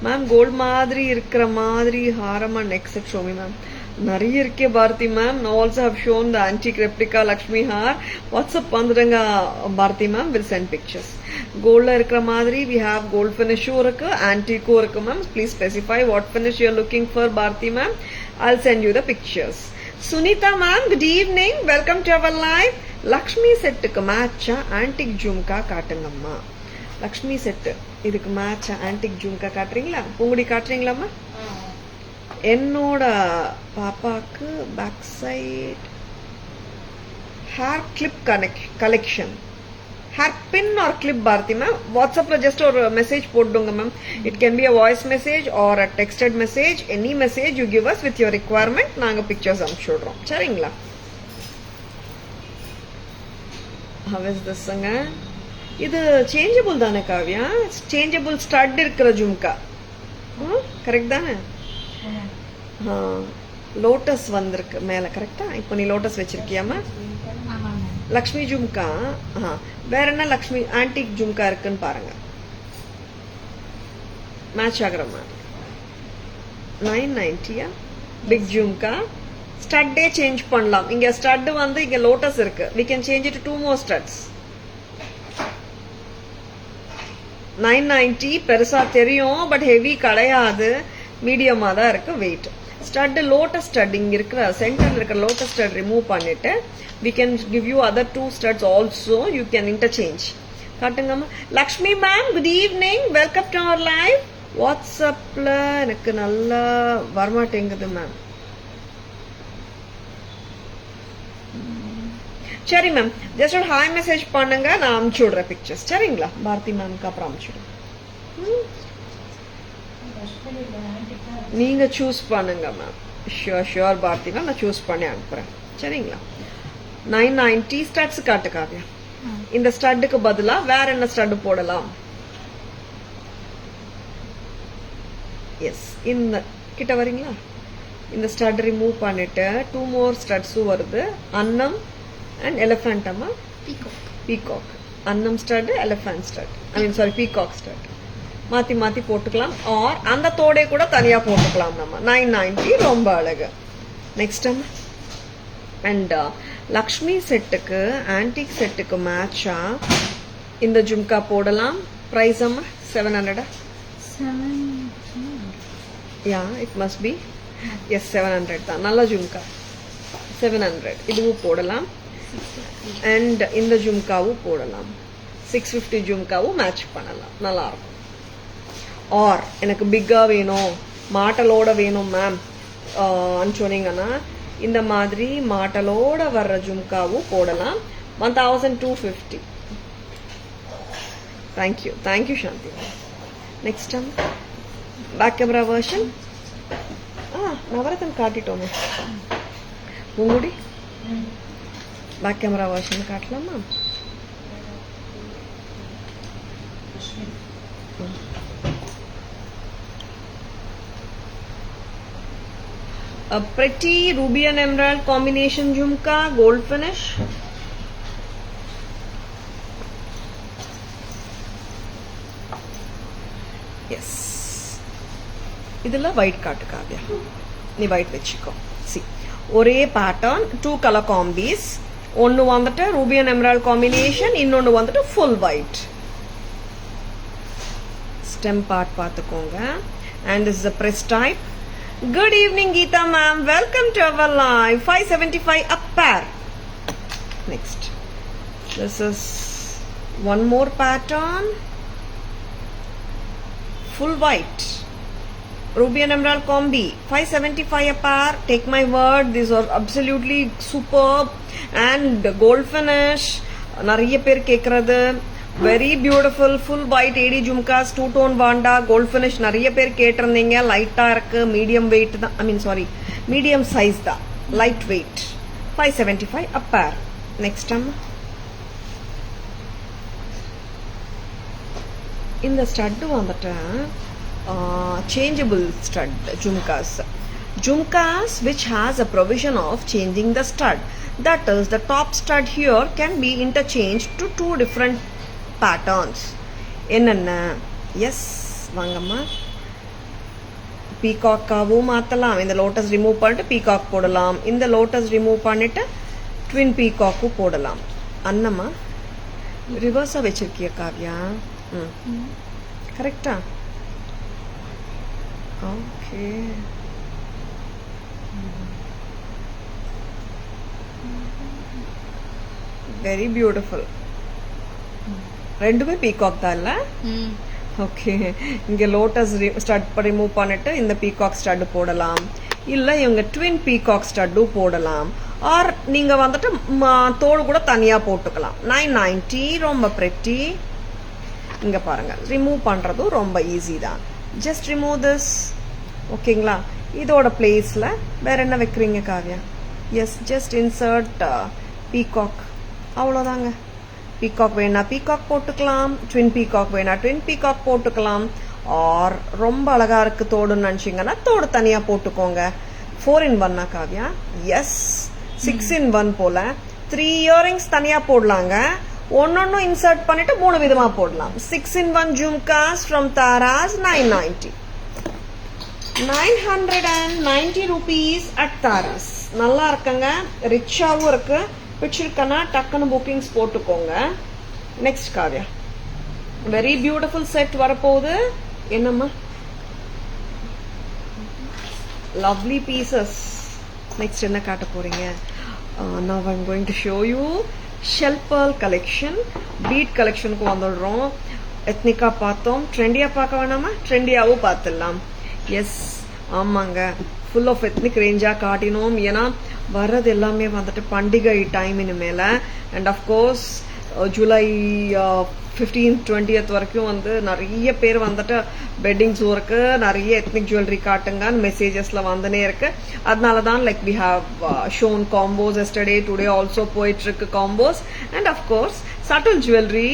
மேம்? கோல்ட் மாதிரி இருக்கிற மாதிரி ஹாரமா நெக் செட் ஷோமி மேம். நிறைய இருக்கே பாரதி மேம். நான் also have shown the antique replica Lakshmi haar. WhatsApp வந்துடுங்க Bharathi ma'am, will send pictures. கோல்ட்ல இருக்கிற மாதிரி வி ஹாவ் கோல்ட் ஃபினிஷும் இருக்கு, ஆன்டிக்கும் இருக்கு ma'am. Please specify what finish you are looking for Bharathi ma'am. I'll send you the pictures. Sunita ma'am, good evening, welcome to our live. Lakshmi செட்டுக்கு மேட்சா ஆன்டிக் ஜும்கா காட்டுங்கம்மா. லக்ஷ்மி செட்டு இதுக்கு மேட்சா ஆன்டிக் ஜும்கா காட்டுறீங்களா? பூங்குடி காட்டுறீங்களாம்மா? என்னோட பாப்பாக்கு back side hair clip collection, hair pin or clip Bharathi ma'am. வாட்ஸ்அப்ல ஜஸ்ட் ஒரு மெசேஜ் போட்டுங்க ma'am. It can be a voice message or a texted message. Any message you give us with your requirement, நாங்க pictures அனுப்பிச்சு விடுறோம். சரிங்களா? How is this அங்க? இது changeable தானே காவ்யா? சேஞ்சபிள் ஸ்டட் இருக்கிற ஜும்கா. கரெக்ட் தானே? லோட்டஸ் வந்திருக்கு மேல, கரெக்டா? இப்போ நீ லோட்டஸ் வச்சிருக்கியாமா? லக்ஷ்மி ஜும்கா. வேற என்ன லக்ஷ்மி ஆன்டிக் ஜும்கா இருக்குன்னு பாருங்க. மேட்ச் ஆகிற மாதிரி 990 பிக் ஜும்கா. ஸ்டட்டே சேஞ்ச் பண்ணலாம். இங்க ஸ்டட் வந்து இங்க லோட்டஸ் இருக்கு. we can change it to 2 more studs. 990 பெருசா தெரியும், பட் ஹெவி கிடையாது, மீடியமா தான் இருக்கு வெயிட். ஸ்டட் லோட்டஸ் ஸ்டட் இங்க இருக்கிற சென்டர்ல இருக்கிற லோட்டஸ் ஸ்டட் ரிமூவ் பண்ணிட்டு we can give you other 2 studs also. You can interchange. காட்டுங்கம்மா. Lakshmi ma'am, good evening, welcome to our live. வாட்ஸ்அப்ல எனக்கு நல்லா வரமாட்டேங்குது மேம். சரி மேம், ஜஸ்ட் ஒரு ஹாய் மெசேஜ் பண்ணுங்க, நான் அனுப்பிச்சு விடுறேன் பிக்சர்ஸ். சரிங்களா? பாரதி மேம்க்கு அப்புறம் அனுப்பிச்சு விடுறேன். நீங்க சூஸ் பண்ணுங்க மேம். ஷியோர் பாரதி மேம், நான் சூஸ் பண்ணி அனுப்புறேன். சரிங்களா? 990 ஸ்டட்ஸ் காட்டு காவியா. இந்த ஸ்டட்டுக்கு பதிலா வேற என்ன ஸ்டட் போடலாம்? எஸ், இந்த கிட்ட வரீங்களா? இந்த ஸ்டட் ரிமூவ் பண்ணிட்டு 2 more ஸ்டட்ஸும் வருது. அன்னம் அண்ட் எலிஃபண்ட் அம்மா. பீகாக். அன்னம் ஸ்டட், எலிஃபண்ட் ஸ்டட், ஐ மீன் சாரி பீகாக் ஸ்டட் மாத்தி மாத்தி போட்டுக்கலாம். ஆர் அந்த தோடே கூட தனியா போட்டுக்கலாம் நம்ம. 990 ரொம்ப அழகு. நெக்ஸ்ட் அம்மா. அண்ட் லக்ஷ்மி செட்டுக்கு ஆன்டிக் செட்டுக்கு மேட்சா இந்த ஜும்கா போடலாம். பிரைஸ் அம்மா 700. யா, இட் மஸ்ட் பி. எஸ், 700 தான். நல்ல ஜும்கா 700. இதுவும் போடலாம். அண்ட் இந்த ஜும்காவும் போடலாம். 650 ஜும்காவும் மேட்ச் பண்ணலாம், நல்லா இருக்கும். ஆர் எனக்கு பிக்கா வேணும், மாட்டலோட வேணும் மேம் சொன்னீங்கன்னா இந்த மாதிரி மாட்டலோட வர்ற ஜும்காவும் போடலாம். 1250. Thank you Shanthi. Next back camera version. Navratan காட்டிட்டோமே. பூங்குடி பேக் கேமரா வெர்ஷன் காட்டலாமா? A pretty ruby and emerald combination jhumka, gold finish. Yes. இதெல்லாம் white காட்டு காவியா. நீ white வச்சுக்கோ. See, ஒரே pattern, 2 color combis. ஒன்னு வந்துட்டு ruby and emerald combination, இன்னொன்னு வந்துட்டு full white. Stem part பார்த்துக்கோங்க. And this is a press type. Good evening, Geeta ma'am. Welcome to our live. 575 a pair. Next. This is one more pattern. Full white. Ruby and emerald combi. 575 a pair. Take my word. These are absolutely superb. And gold finish. Nariya per kekradhu. Very beautiful full white AD jhumkas, 2-tone vanda, gold finish. நிறைய பேர் கேட்டிருந்தீங்க. லைட்டா இருக்கு, medium wait தான், ஐ mean sorry medium size தான், light weight. 575 a pair. Next இந்த stud வந்துட்டு changeable stud jhumkas which has a provision of changing the stud. That is, the top stud here can be interchanged to 2 different patterns. என்னென்ன? S, வாங்கம்மா. பீகாக்காவும் மாற்றலாம். இந்த lotus remove பண்ணிட்டு peacock போடலாம். இந்த lotus remove பண்ணிட்டு ட்வின் பீகாக்கும் போடலாம். அண்ணம்மா ரிவர்ஸாக வச்சிருக்கிய காவியா? கரெக்டா? ஓகே. Very beautiful. ரெண்டுமே பீகாக் தான் இல்ல? ஓகே. இங்க லோட்டஸ் ஸ்டட் ரிமூவ் பண்ணிட்டு இந்த பீகாக் ஸ்டட் போடலாம். இல்ல இவங்க ட்வின் பீகாக் ஸ்டட்டும் போடலாம். ஆர் நீங்க வந்துட்டு தோடு கூட தனியா போட்டுக்கலாம். 990 ரொம்ப பிரெட்டி. இங்க பாருங்க, ரிமூவ் பண்றதும் ரொம்ப ஈஸி தான். Just remove this. ஓகேங்களா? இதோட பிளேஸ்ல வேற என்ன வைக்கிறீங்க Kavya? Yes, just insert peacock. அவ்வளோதாங்க. பீகாக் வேணா பீகாக் போட்டுக்கலாம், ட்வின் பீகாக் வேணா ட்வின் பீகாக் போட்டுக்கலாம், ஆர் ரொம்ப அழகா இருக்கு தோடுன்னு நினைச்சீங்கன்னா தோடு தனியா போட்டுக்கோங்க. 4 in 1 காவ்யா? எஸ், 6 in 1 போல. 3 இயரிங்ஸ் தனியா போடலாங்க, ஒன்னொன்னும் இன்சர்ட் பண்ணிட்டு 3 விதமா போடலாம். 6 in 1 jhumkas from Taras 990. 990 rupees at Taras. நல்லா இருக்குங்க, ரிச்சாவும் இருக்கு. பிடிச்சிருக்கனா டக்குன்னு புக்கிங்ஸ் போட்டுக்கோங்க. Next Kavya, very beautiful set வரப்போகுது. என்னம்மா? Lovely pieces. நெக்ஸ்ட் என்ன காட்ட போறீங்க? now I'm going to show you shell pearl collection. Bead கலெக்ஷனுக்கு வந்துடுறோம். எத்னிக்கா பார்த்தோம், ட்ரெண்டியா பார்க்க வேணாமா? ட்ரெண்டியாவும் பார்த்துடலாம். எஸ், ஆமாங்க, ஃபுல் ஆஃப் எத்னிக் ரேஞ்சா காட்டினோம். ஏன்னா வர்றது எல்லாமே வந்துட்டு பண்டிகை டைம் இனிமேல. And of course July 15th 20th வரைக்கும் வந்து நிறைய பேர் வந்துட்டு வெட்டிங்ஸ் ஒர்க்கு நிறைய எத்னிக் ஜுவல்லரி காட்டுங்கன்னு மெசேஜஸ்ல வந்துனே இருக்கு. அதனாலதான் like we have shown combos yesterday, today also போயிட்டு இருக்கு combos. And of course subtle jewellery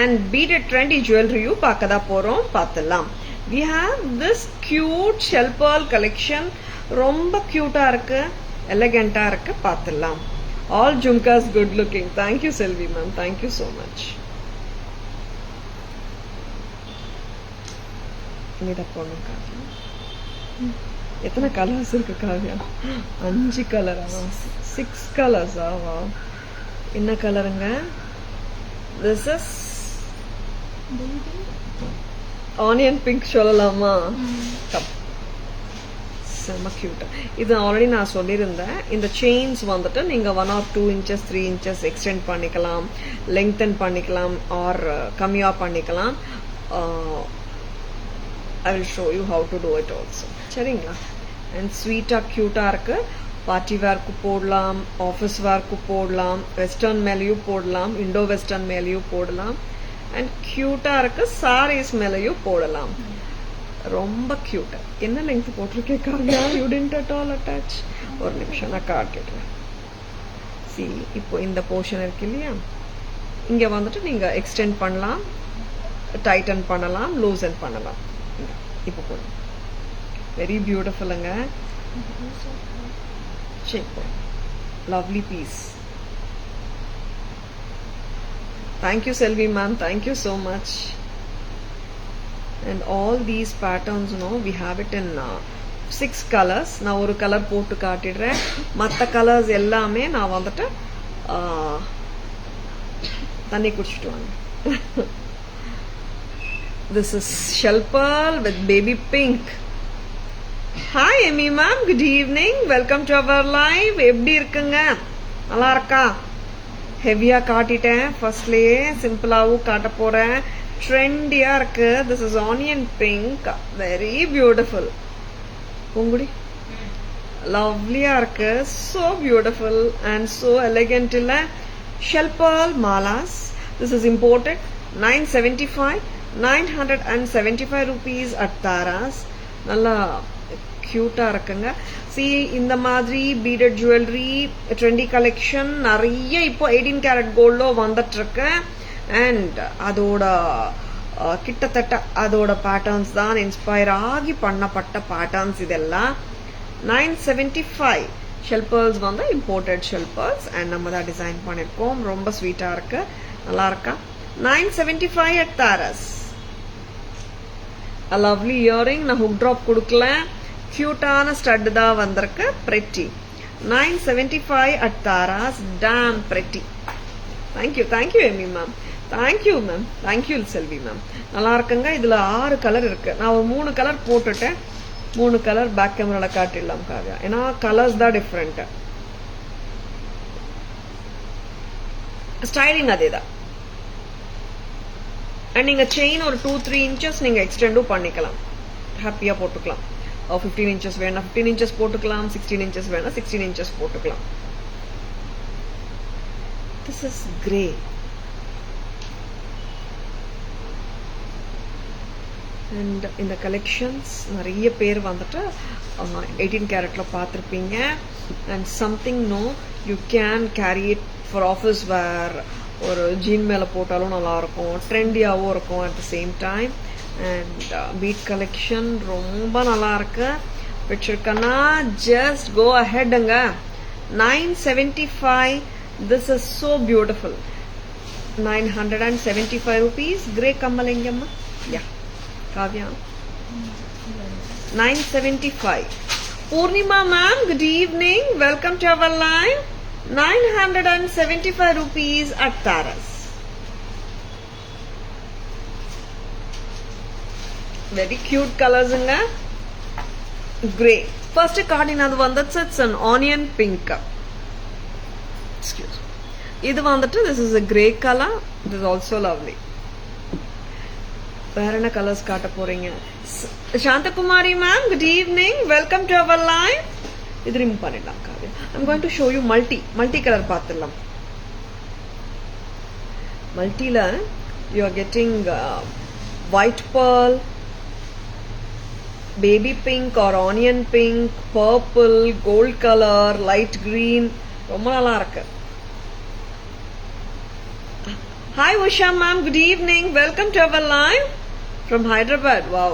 and beaded trendy ஜுவல்லரியும் பார்க்க தான் போறோம், பார்த்துடலாம். we have this cute shell pearl collection. ரொம்ப கியூட்டா இருக்கு, எலகண்டா இருக்கு, பார்த்துடலாம். all jhumkas good looking. thank you Selvi ma'am, thank you so much. இத போணும் காவ்யா. எத்தனை கலர்ஸ் இருக்கு காவ்யா? 5 கலரா? 6 கலர்ஸா? வா, என்ன கலருங்க? this is ஆனியன் பிங்க் சொல்லலாமா? செம்ம கியூட். இது ஆல்ரெடி நான் சொல்லியிருந்தேன். இந்த செயின்ஸ் வந்துட்டு நீங்க 1 or 2 inches 3 inches எக்ஸ்டெண்ட் பண்ணிக்கலாம், லெங்தன் பண்ணிக்கலாம், ஆர் கம்மியா பண்ணிக்கலாம். I will show you how to do it also. சரிங்களா? அண்ட் ஸ்வீட்டா கியூட்டா இருக்கு. பார்ட்டி வேர்க்கு போடலாம், ஆஃபீஸ் வேர்க்கு போடலாம், வெஸ்டர்ன் மேலேயும் போடலாம், இண்டோ வெஸ்டர்ன் மேலேயும் போடலாம். அண்ட் கியூட்டா இருக்கு, சாரீஸ் மேலேயும் போடலாம். ரொம்ப கியூட். என்ன லெங்த் போட்டிருக்கேன் Kavya? You didn't at all attach. ஒரு நிமிஷம் நான் காட்டிடுறேன். சி, இப்போ இந்த போர்ஷன் இருக்கு இல்லையா, இங்க வந்துட்டு நீங்க எக்ஸ்டெண்ட் பண்ணலாம், டைட்டன் பண்ணலாம், லூசன் பண்ணலாம். இப்போ போடுங்க. வெரி பியூட்டிஃபுல்லுங்க. Lovely piece. Thank you Selvi ma'am, thank you so much. And all these patterns, you know, we have it in 6 colors. நான் ஒரு கலர் போட்டு காட்டிடுறேன். மற்ற கலர்ஸ் எல்லாமே நான் வந்துட்டு தண்ணி குடிச்சிட்டு வாங்க. This is shell pearl with baby pink. Hi Amy ma'am, good evening, welcome to our live. எப்படி இருக்குங்க? நல்லா இருக்கா? ஹெவியா காட்டிட்டேன், ஃபர்ஸ்ட்லயே சிம்பிளாவும் காட்ட போறேன். ட்ரெண்டியா இருக்கு. This is onion pink, very beautiful. Poongudi லவ்லியா இருக்கு, so beautiful and so elegant. இல்ல, shell pearl malas. This is imported. 975 rupees at Taras. நல்லா கியூட்டா இருக்குங்க. சி, இந்த மாதிரி பீடட் ஜுவல்லரி ட்ரெண்டி கலெக்ஷன் நிறைய இப்போ 18 karat கோல்ட்ல வந்துட்டு இருக்கு. அண்ட் அதோட கிட்டத்தட்ட அதோட பேட்டர்ன்ஸ் தான் இன்ஸ்பயர் ஆகி பண்ணப்பட்ட பேட்டர்ன்ஸ் இதெல்லாம். 975 ஷெல் pearls வந்து இம்போர்ட்டட் ஷெல் pearls அண்ட் நம்ம தான் டிசைன் பண்ணிருக்கோம். ரொம்ப ஸ்வீட்டா இருக்கு, நல்லா இருக்கா? 975 at Taras. A lovely earring. நான் ஹுக் ட்ராப் கொடுக்கல, கியூட்டான ஸ்டட் தான் வந்திருக்கு. pretty. 975 at Taras. damn pretty. thank you Amy ma'am, thank you ma'am, thank you Selvi ma'am. நல்லா இருக்குங்க. இதுல 6 கலர் இருக்கு. நான் ஒரு 3 கலர் போட்டுட்டேன். 3 கலர் பேக் கேமரால காட்டிடலாம் காவ்யா, ஏன்னா கலர்ஸ் தான் டிஃப்ரெண்ட். ஸ்டைலிங் அதே தான். அண்ட் நீங்க செயின் ஒரு 2-3 inches நீங்க எக்ஸ்டெண்டும் பண்ணிக்கலாம், ஹாப்பியா போட்டுக்கலாம். 15 inches வேணா 15 inches போட்டுக்கலாம், 16 inches வேணா 16 inches போட்டுக்கலாம். This is grey. And இந்த கலெக்ஷன்ஸ் நிறைய பேர் வந்துட்டு 18 karatல பார்த்துருப்பீங்க. And something no, you can carry it for office wear ஒரு ஜீன் மேலே போட்டாலும் நல்லாயிருக்கும், ட்ரெண்டியாகவும் இருக்கும் at the same time. And bead collection ரொம்ப நல்லா இருக்கு. வச்சிருக்கேன்னா ஜஸ்ட் கோ அஹெட்டுங்க. 975. This is so beautiful. 975 rupees. Grey kammal engamma? Yeah. Kavya. 975. Purnima ma'am, good evening. Welcome to our live. 975 rupees at Taras. Very cute colors in there. Grey. First card in one that's it's an onion pink. Excuse me. This is a grey color. This is also lovely. வேற என்ன colours காட்ட போறீங்க? Santhakumari ma'am, good evening. Welcome to our live. இது remove பண்ணிடலாம் Kavya. I'm going to show you multi colour பார்த்துடலாம். மல்டில you are getting white pearl, baby pink or onion pink, purple, gold color, light green. ரொம்ப நல்லா இருக்கு. Hi Usha ma'am, good evening. Welcome to our live from Hyderabad. Wow.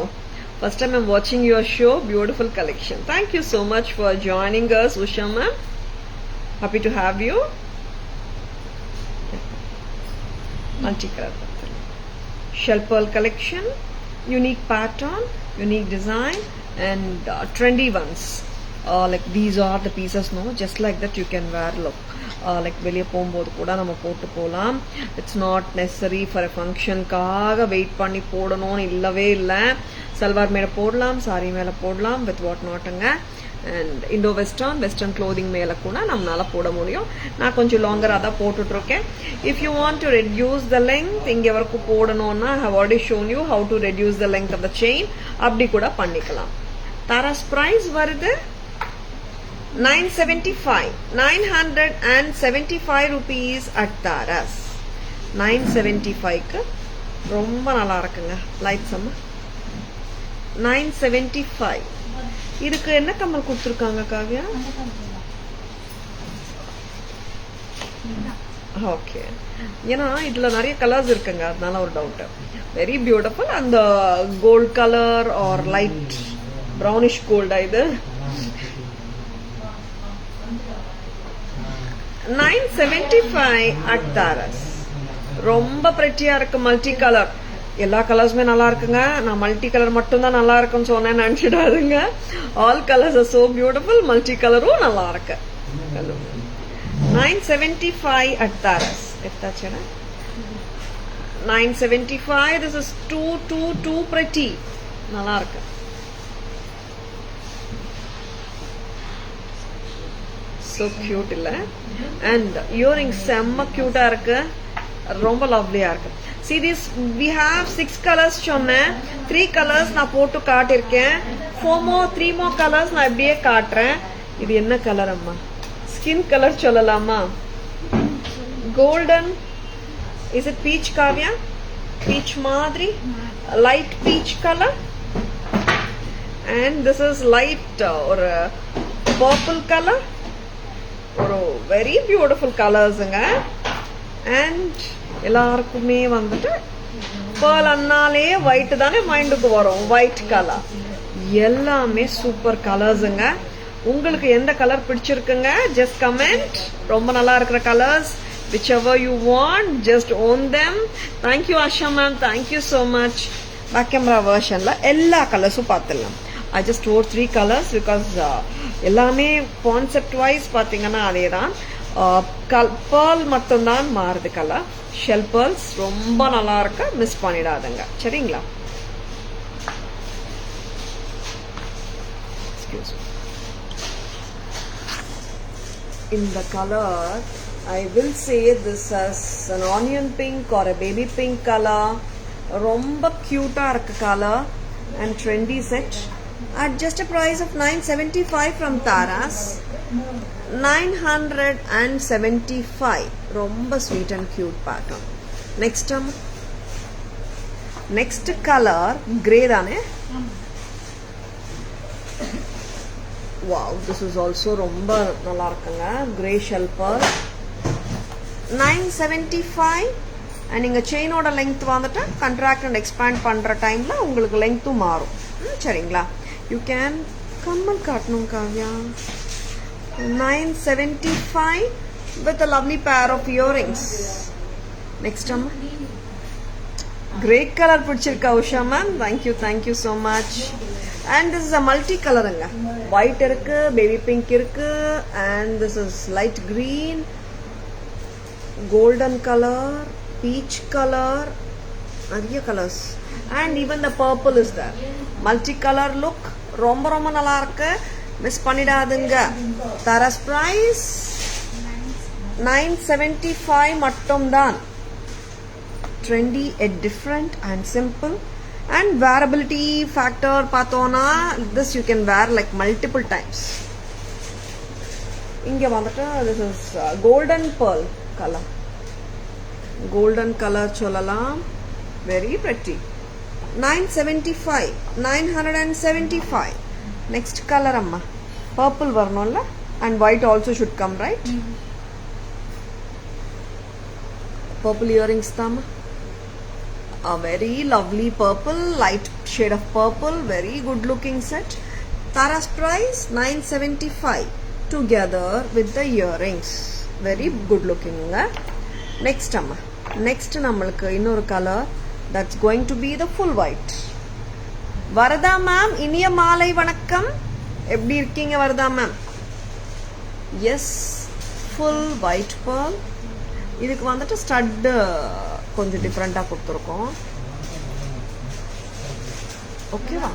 First time I'm watching your show. Beautiful collection. Thank you so much for joining us, Usha ma'am. Happy to have you. Multicolor. Shell pearl collection. Unique pattern, unique design, and trendy ones. Like these are the pieces, no? Just like that you can wear. Look. Like வெளியே போகும்போது கூட நம்ம போட்டு போகலாம். It's not necessary for a ஃபங்க்ஷனுக்காக wait பண்ணி போடணும்னு இல்லவே இல்லை. சல்வார் மேலே போடலாம், சாரி மேலே போடலாம், வித் வாட் நாட்டுங்க. அண்ட் இண்டோ வெஸ்டர்ன் க்ளோதிங் மேலே கூட நம்மளால போட முடியும். நான் கொஞ்சம் லாங்கராக தான் போட்டுட்ருக்கேன். If you want to reduce the length, இங்கே வரைக்கும் போடணும்னா have already shown you how to reduce the length of the chain. அப்படி கூட பண்ணிக்கலாம். தாராஸ் ப்ரைஸ் வருது 975. 975 rupees at Taras. 975 ரொம்ப நல்லா இருக்குங்க. லைட் சம்ம 975. இதுக்கு என்ன கம்மல் கொடுத்துருக்காங்க காவியா? ஓகே, ஏன்னா இதுல நிறைய கலர்ஸ் இருக்குங்க, அதனால ஒரு டவுட். Very beautiful. அந்த gold colour or light brownish கோல்டா இது? 975 at Taras. ரொம்ப பிரெட்டியா இருக்கு. மல்டி கலர், எல்லா கலர்ஸுமே நல்லா இருக்குங்க. நான் மல்டி கலர் மட்டும் தான் நல்லா இருக்குன்னு சொன்னேன், நினைச்சிடாதுங்க. All colours are so beautiful. Multi கலரும் நல்லா இருக்கு. 975 at Taras. எத்தாச்சுனா 975. This is too pretty. நல்லா இருக்கு. So cute இல்ல? And earrings செம்ம கியூட்டா இருக்கு, ரொம்ப லவ்லியா இருக்கு. See this, we have 6 colors சொன்னேன். 3 colors நான் போட்டு காட்டியிருக்கேன். 3 more colors நான் இப்படியே காட்டுறேன். இது என்ன கலர் அம்மா? ஸ்கின் கலர் சொல்லலாமா? Golden. Is it peach Kavya? Peach மாதிரி, light peach color. And this is light ஒரு purple color. ஒரு வெரி பியூட்டிஃபுல் கலர்ஸுங்க. அண்ட் எல்லாருக்குமே வந்துட்டு பேர்ல் அண்ணாலே ஒயிட் தானே மைண்டுக்கு வரும். ஒயிட் கலர் எல்லாமே சூப்பர் கலர்ஸுங்க. உங்களுக்கு எந்த கலர் பிடிச்சிருக்குங்க? Just comment. ரொம்ப நல்லா இருக்கிற colours, whichever you want, just own them. Thank you Asha ma'am, thank you so much. Back camera வெர்ஷன்ல எல்லா கலர்ஸும் பார்த்துடலாம். I just wore 3 colors because எல்லாமே கான்செப்ட் வைஸ் பார்த்தீங்கன்னா அதே தான். பேர்ல் மட்டும்தான் மாறுது கலர். ஷெல் பேர்ல்ஸ் ரொம்ப நல்லா இருக்கு, மிஸ் பண்ணிடாதுங்க. சரிங்களா? இந்த colour I will say this as an onion pink or a baby pink color. ரொம்ப கியூட்டா இருக்கு colour and trendy set. At just a price of 975 from Taras. 975. ரொம்ப sweet and cute pattern. Next color grey தானே? Wow, this is also ரொம்ப நல்லா இருக்குங்க. Grey shell pearl. 975. And இங்கே செயினோட length வந்துட்டு கண்ட்ராக்ட் அண்ட் எக்ஸ்பேண்ட் பண்ணுற டைமில் உங்களுக்கு லென்த்தும் மாறும். சரிங்களா? யூ கேன் கம்மல் காட்டணும் Kavya. 975 with a lovely pair of earrings. Next அம்மா, great color பிடிச்சிருக்கா Usha ma'am. thank you so much. and this is a multi color ங்க. white இருக்கு, baby pink இருக்கு, and this is light green, golden color, peach color, நிறைய colors, and even the purple is there. multi color look ரொம்ப நல்லா இருக்கு. Miss பண்ணிடாதுங்க. தரஸ் price 975 மட்டும் தான். Trendy yet different and simple. And wearability factor பார்த்தோன்னா this you can wear like multiple times. இங்கே வந்துட்டு this is golden pearl colour. Golden colour சொல்லலாம். Very pretty. 975. Next color amma, purple varnolla, and white also should come, right? Purple earrings thamma, a very lovely purple, light shade of purple, very good looking set. Tara's price 975 together with the earrings, very good looking. Next amma, next nammalku innoru color that's going to be the full white. Varadha ma'am, இனிய மாலை வணக்கம். எப்படி இருக்கீங்க Varadha ma'am? Yes, full white pearl. இதுக்கு வந்துட்டு stud கொஞ்சம் டிஃப்ரெண்டாக கொடுத்துருக்கோம். ஓகேவா?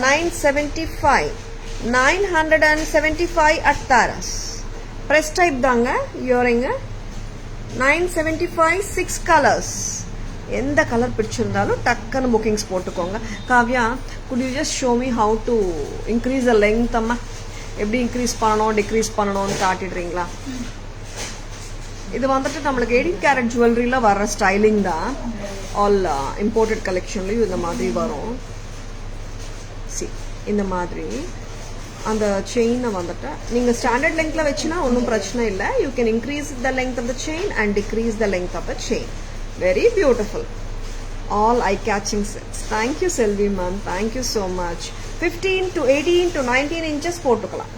975 at Taras. ப்ரெஸ் டைப் தாங்க இயரிங்கு. 975 6 கலர்ஸ். எந்த கலர் பிடிச்சிருந்தாலும் டக்குன்னு புக்கிங்ஸ் போட்டுக்கோங்க. Kavya, good you just show me how to increase the length அம்மா? எப்படி இன்க்ரீஸ் பண்ணணும் டிக்ரீஸ் பண்ணணும்னு காட்டிடுறீங்களா? இது வந்துட்டு நம்மளுக்கு 18 கேரட் ஜுவல்லரியில் வர்ற ஸ்டைலிங் தான். ஆல் இம்போர்ட்டட் கலெக்ஷன்லையும் இந்த மாதிரி வரும். இந்த மாதிரி அந்த செயினை வந்துட்டு நீங்கள் ஸ்டாண்டர்ட் லெங்க்ல வச்சுன்னா ஒன்றும் பிரச்சனை இல்லை. You can increase the length of the chain and decrease the length of the chain. Very beautiful. All eye-catching sets. Thank you, Selvi ma'am. Thank you so much. 15 to 18 to 19 inches போட்டுக்கலாம்.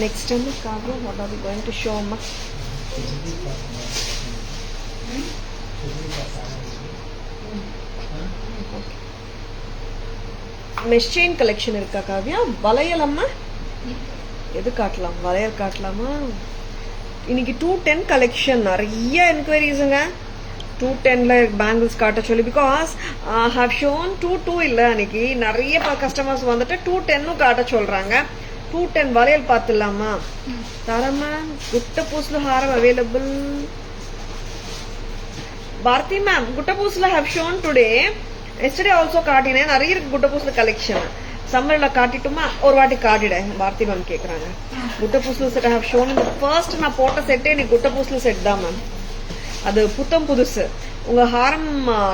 Next time, Kavya, what are we going to show, ma? Mesh chain collection இருக்கா காவ்யா? வளையல் அம்மா, எது காட்டலாம்? வளையல் காட்டலாமா? இன்னைக்கு 210 collection நிறைய என்கொயரிஸுங்க. 210ல bangles காட்ட சொல்லி, பிகாஸ் ஹவ் ஷோன் 22 இல்லை. அன்னைக்கு நிறைய கஸ்டமர்ஸ் வந்துட்டு 210 காட்ட சொல்றாங்க. 210 வளையல் பார்த்துடலாமா? தரமா குட்ட பூஸ்ல ஹாரம் அவைலபிள். பாரதி மேம், குட்ட பூஸ்ல have shown today. Yesterday also காட்டினேன். நிறைய இருக்கு குட்ட பூஸ்ல கலெக்ஷன். சம்மர்ல காட்டிட்டுமா? ஒரு வாட்டி காட்டிட. பாரதி மேம் கேக்குறாங்க. குட்ட பூஸ்ல செட் ஹவ் ஷோன். இந்த ஃபர்ஸ்ட் நான் போட்ட செட்டே நீ குட்ட பூஸ்ல செட் தான் மேம். அது புத்தம் புதுசு. உங்க ஹாரம்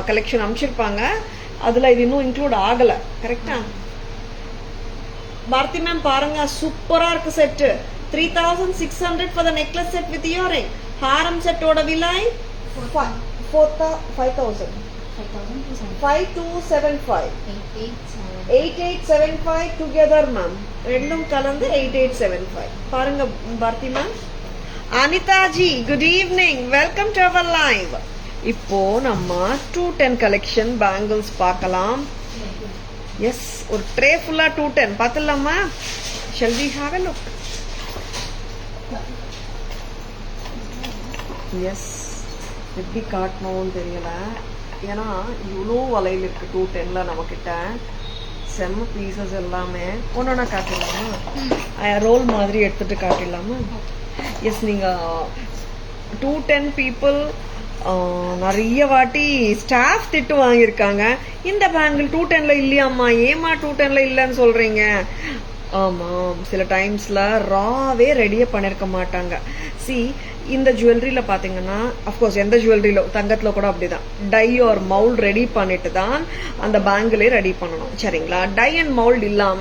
கலெக்ஷன் அனுப்பிச்சிருப்பாங்க, அதுல இது இன்னும் இன்க்ளூட் ஆகல. கரெக்டா? பாரதி மேம் பாருங்க, சூப்பரா இருக்கு set. 3600 for the necklace set with earring. ஹாரம் செட்டோட விலை 5275. 8875 together ma'am. ரெண்டும் கலந்து 8875. பாருங்க Bharathi ma'am. Anitha ji, good evening, welcome to our live. இப்போ நம்ம 210 கலெக்ஷன் பேங்கிள்ஸ் பார்க்கலாம். எஸ், ஒரு ட்ரே ஃபுல்லா 210 பார்த்துலாமா? shall we have a look? Yes, எப்படி காட்டணும்னு தெரியல. ஏன்னா இவ்வளோ வளையல் இருக்கு 210ல நம்ம கிட்ட. செம்ம பீசஸ் எல்லாமே ஒன்னொன்னா காட்டிடலாமா? ரோல் மாதிரி எடுத்துட்டு காட்டிடலாமா? எஸ், நீங்க 210 பீப்புள் நிறைய வாட்டி ஸ்டாஃப் திட்டு வாங்கியிருக்காங்க. இந்த பேங்கிள் 210ல இல்லையாம்மா, ஏமா 210ல இல்லைன்னு சொல்றீங்க? ஆமாம், சில டைம்ஸ்ல ராவே ரெடியே பண்ணிருக்க மாட்டாங்க. சி, இந்த ஜுவல்லரியில பாத்தீங்கன்னா அஃப்கோர்ஸ் எந்த ஜுவல்லரியில தங்கத்துல கூட அப்படிதான் டை ஆர் மவுல்ட் ரெடி பண்ணிட்டு தான் அந்த பேங்கிளே ரெடி பண்ணணும். சரிங்களா? டை அண்ட் மவுல்ட் இல்லாம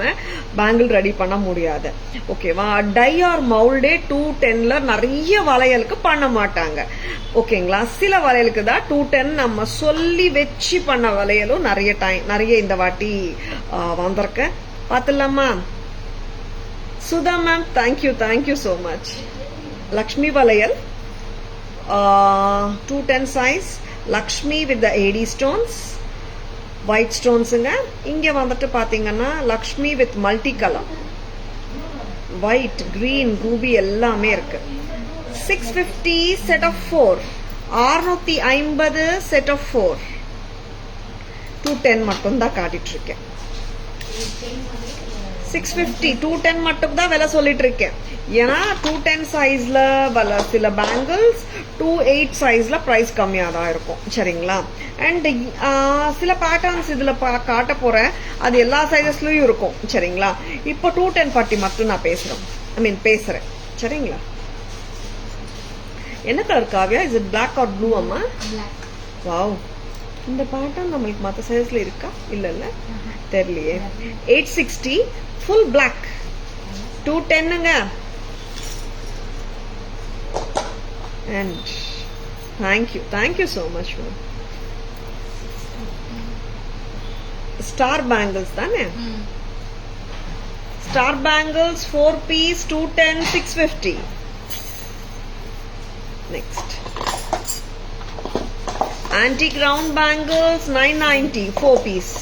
பேங்கிள் ரெடி பண்ண முடியாது. ஓகேவா? டை ஆர் மவுல்டே 210ல நிறைய வளையலுக்கு பண்ண மாட்டாங்க. ஓகேங்களா? சில வளையலுக்கு தான் 210 நம்ம சொல்லி வச்சு பண்ண வளையலும் நிறைய இந்த வாட்டி வந்திருக்க. பாத்துலாமா? Sudha ma'am, thank you so much. Lakshmi Valayal, 210 size, Lakshmi with the AD stones, white stones. இங்க வந்துட்டு பாத்தீங்கன்னா Lakshmi with multicolor, white, green, ruby எல்லாமே இருக்கு. 650 set of 4, 650 set of 4, 210 மட்டும் தான் காட்டிட்டு இருக்கேன். 650 210 மட்டும் தான் விலை சொல்லிட்டு இருக்கேன். ஏன்னா 210 சைஸ்ல சில பேங்கிள்ஸ் 28 சைஸ்ல பிரைஸ் கம்மியா தான் இருக்கும். சரிங்களா? அண்ட் சில பேட்டர்ன்ஸ் இதுல காட்ட போறேன், அது எல்லா சைஸஸ்லயும் இருக்கும். சரிங்களா? இப்போ 210 பட்டி மட்டும் நான் பேசுறேன். சரிங்களா? என்ன colour Kavya? Is it black or blue அம்மா? வாவ், இந்த பேட்டர்ன் நம்மளுக்கு மற்ற சைஸ்ல இருக்கா? இல்ல தெரியலையே. 860 full black, 210ங்க. and thank you so much. Star bangles தானே? Star bangles 4 piece 210 650. next antique round bangles 990 4 piece.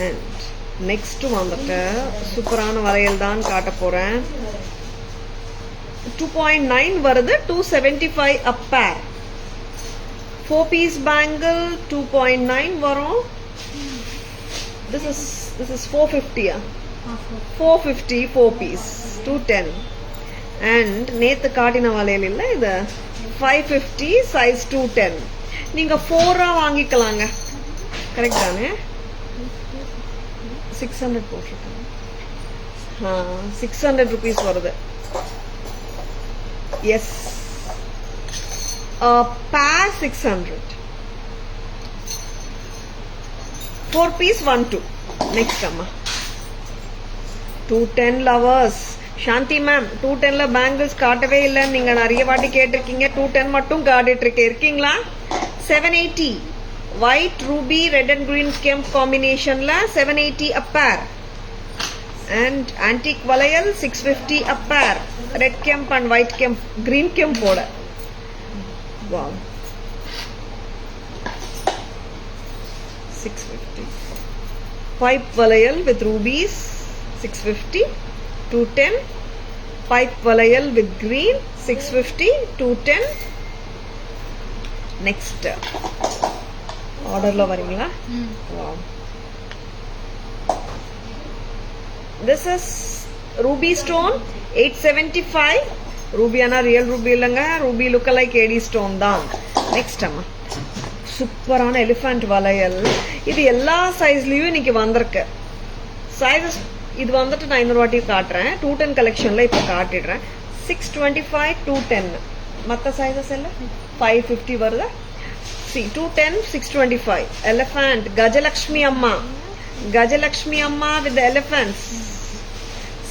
and next வந்துட்டு சூப்பரான வளையல் தான் காட்ட போறேன். 2.9 வருது, 275 a pair. 4 piece bangle 2.9 வரும். this is 450. 450 4 piece 210. and நேத்து காட்டின வளையல் இல்ல இது 550 size 210. நீங்க 4 வாங்கிக்கலாங்க. கரெக்ட் தானே? 600 போட்டிருக்கேன். 600 rupees வருது. S, pair 600. 4 piece 12. next அம்மா 210 lovers. சாந்தி மேம், 210ல பேங்கிள்ஸ் காட்டவே இல்லை, நீங்க நிறைய வாட்டி கேட்டிருக்கீங்க. 210 மட்டும் காட்டிட்டு இருக்கீங்களா? 780 white ruby red and green kemp combination la 780 a pair. and antique valayal 650 a pair, red kemp and white kemp, green kemp poda. wow, 650. pipe valayal with rubies 650 210. pipe valayal with green 650 210. next ஆர்டர்ல வரீங்களா? wow, this is ruby stone 875. ரூபியானா real ruby இல்லங்க, ruby look like AD stone தான். Next அம்மா சூப்பரான elephant வளையல். இது எல்லா சைஸ்லயும் இன்னைக்கு வந்திருக்கு. சைஸஸ் இது வந்துட்டு நான் இன்னொரு வாட்டி காட்டுறேன். 210 கலெக்ஷன்ல இப்ப காட்டிடுறேன். 625 210. மத்த சைஸஸ் எல்லாம் 550 வருது. see 210 625. elephant Gajalakshmi amma, Gajalakshmi amma with the elephants.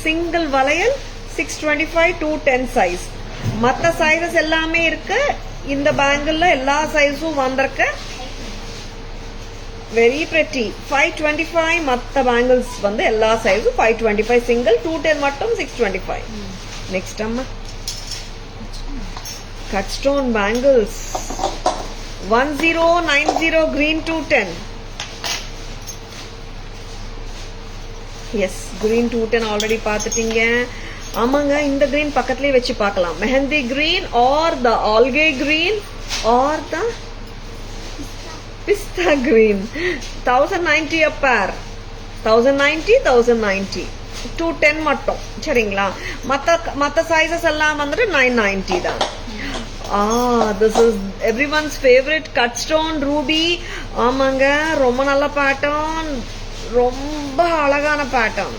single valayal 625 210 size. மத்த சைஸஸ் எல்லாமே இருக்கு. இந்த பேங்கிள்ல எல்லா சைஸும் வந்திருக்கு. very pretty. 525 மத்த பேங்கிள்ஸ் வந்து எல்லா சைஸும் 525 single, 210 மட்டும் 625. next அம்மா cut stone bangles 1090 green 210. Yes, green 210 ஆல்ரெடி பார்த்துட்டீங்க. ஆமாங்க, இந்த கிரீன் பக்கத்துலயே வச்சு பார்க்கலாம். Mehndi green or the algae green or the pista green 1090 a pair. 1090 210 மட்டும். சரிங்களா? மத்த சைஸஸ் எல்லாம் வந்துட்டு 990 தான். this is everyone's favorite cut stone ruby. ஆமாங்க, ரொம்ப நல்ல பேட்டர்ன், ரொம்ப அழகான பேட்டர்ன்.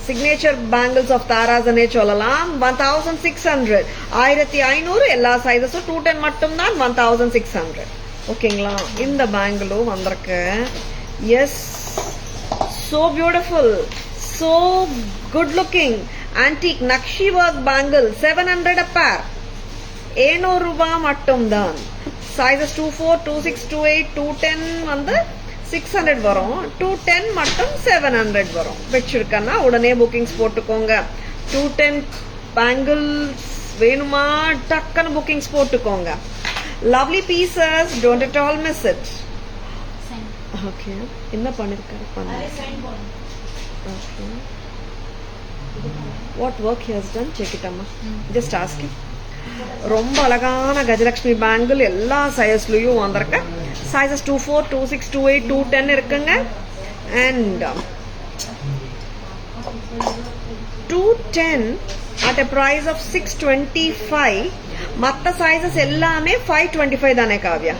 சிக்னேச்சர் பேங்கிள்ஸ் ஆஃப் தாராஸ்னே சொல்லலாம். 1600 1500 எல்லா சைஸஸும் 210 மட்டும் தான் 1600. ஓகேங்களா? இந்த பேங்கிளும் வந்திருக்கு. Yes, so beautiful, so good looking antique nakshi work bangle 700 a pair. 700 ரூபாய் மட்டும் தான். சைஸஸ் 24, 26, 28, 210 வந்து 600 வரும். 210 மட்டும் 700 வரும். வச்சிருக்கேன்னா உடனே புக்கிங்ஸ் போட்டுக்கோங்க. 210 பேங்கிள்ஸ் வேணுமா டக்குன்னு புக்கிங்ஸ் போட்டுக்கோங்க. Lovely pieces, don't at all miss it. Okay, என்ன பண்ணிருக்காரு? Okay, what work he has done, check it அம்மா, ஜஸ்ட் ஆஸ்க் ஹிம். ரொம்ப அழகான கஜலட்சுமி பேங்கிள் எல்லா சைஸ்லயும் வந்திருக்கு. சைஸஸ் 24, 26, 28, 210 இருக்குங்க. And 210 at a price of 625. மற்ற சைஸஸ் எல்லாமே 525 தானே காவ்யா?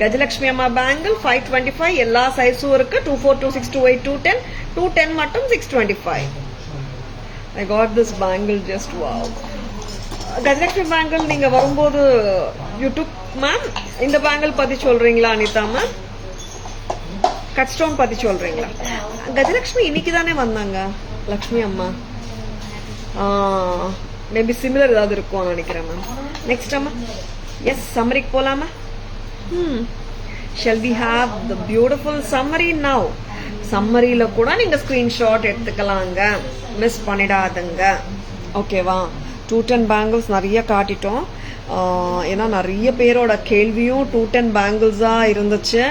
கஜலட்சுமி அம்மா பேங்கிள் 525 எல்லா சைஸும் இருக்கு. 24, 26, 28, 210. 210 மட்டும் 625. I got this bangle, just wow. Gajalakshmi bangle நீங்க வரும்போது யூ டுக் மேம். இந்த பேங்கிள் பத்தி சொல்றீங்களா அனிதா மேம்? கட் ஸ்டோன் பத்தி சொல்றீங்களா? கஜலட்சுமி இன்னைக்கு தானே வந்தாங்க லக்ஷ்மி அம்மா. மேபி சிமிலர் ஏதாவது இருக்கும் நினைக்கிறேன் மேம். நெக்ஸ்ட் அம்மா, எஸ் சம்மரிக்கு போலாமா? Shall we have the beautiful summary now? சம்மரியில கூட நீங்க ஸ்கிரீன்ஷாட் எடுத்துக்கலாங்க, மிஸ் பண்ணிடாதுங்க. ஓகேவா? 210 பேங்கிள்ஸ் நிறைய காட்டிட்டோம். ஏன்னா நிறைய பேரோட கேள்வியும் 210 பேங்கிள்ஸா இருந்துச்சு,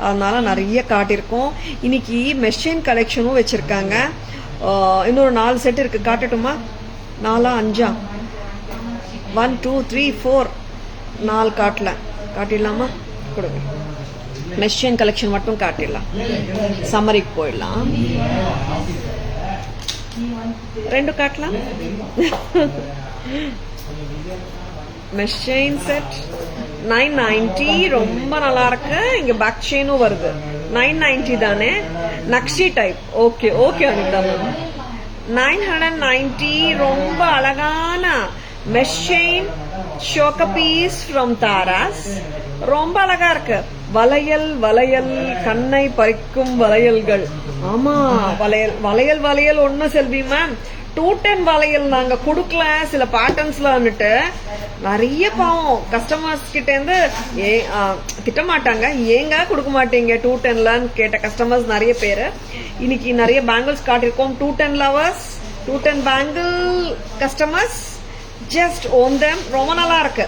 அதனால நிறைய காட்டியிருக்கோம். இன்னைக்கு மெஷின் கலெக்ஷனும் வச்சிருக்காங்க. இன்னொரு 4 செட் இருக்கு, காட்டட்டுமா? 4 5 1 2 3 4 4 காட்டல, காட்டிடலாமா? கொடுங்க. மெஷின் கலெக்ஷன் மட்டும் காட்டிடலாம். சம்மரிக்கு போயிடலாம். 2 காட்டலாம். மெஷ் செயின் செட் 990 ரொம்ப நல்லா இருக்கு. இங்க பேக் செயினும் வருது. 990 தானே? Nakshi type. Okay okay Anitha ma'am. 990 ரொம்ப அழகான மெஷ் செயின் ஷோக்க பீஸ் ஃப்ரம் தாராஸ். ரொம்ப அழகா இருக்கு. வளையல் வளையல் கண்ணை பறிக்கும் வளையல்கள். ஆமா, வளையல் வளையல் வளையல் ஒண்ணு செல்வி மேம். 210 வளையல் நாங்க கொடுக்கல சில பேட்டர்ன்ஸ்லன்னுட்டு நிறைய பாவம் கஸ்டமர்ஸ் கிட்ட இருந்து திட்ட மாட்டாங்க, ஏங்க கொடுக்க மாட்டீங்க 210 கேட்ட கஸ்டமர்ஸ் நிறைய பேரு. இன்னைக்கு நிறைய பேங்கிள்ஸ் காட்டிருக்கோம். 210 lovers, 210 bangle customers, just own them. ரொம்ப நல்லா இருக்கு.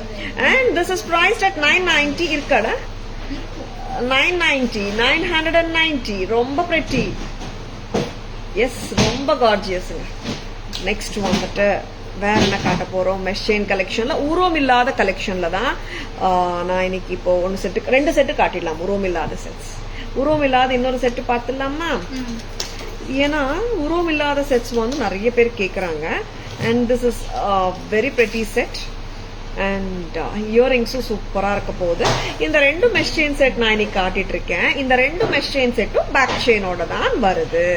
And this is priced at 990 இருக்கடா. 990, 990 ரொம்ப pretty. எஸ், ரொம்ப கார்ஜியஸ்ங்க. நெக்ஸ்ட் வந்துட்டு வேற என்ன காட்ட போறோம்? மெஷ் செயின் கலெக்ஷன்ல உருவம் இல்லாத கலெக்ஷன்ல தான் நான் இன்னைக்கு இப்போ 2 செட்டு காட்டிடலாம். உருவம் இல்லாத செட்ஸ், உருவம் இல்லாத இன்னொரு செட்டு பார்த்துடலாமா? ஏன்னா உருவம் இல்லாத செட்ஸ் வந்து நிறைய பேர் கேக்குறாங்க. And this is very pretty set. And இயரிங்ஸும் சூப்பரா இருக்க போகுது. இந்த 2 மெஷ் செயின் செட் நான் இன்னைக்கு காட்டிட்டு இருக்கேன். இந்த 2 மெஷ் செயின் செட்டும் பேக் செயினோட தான் வருது.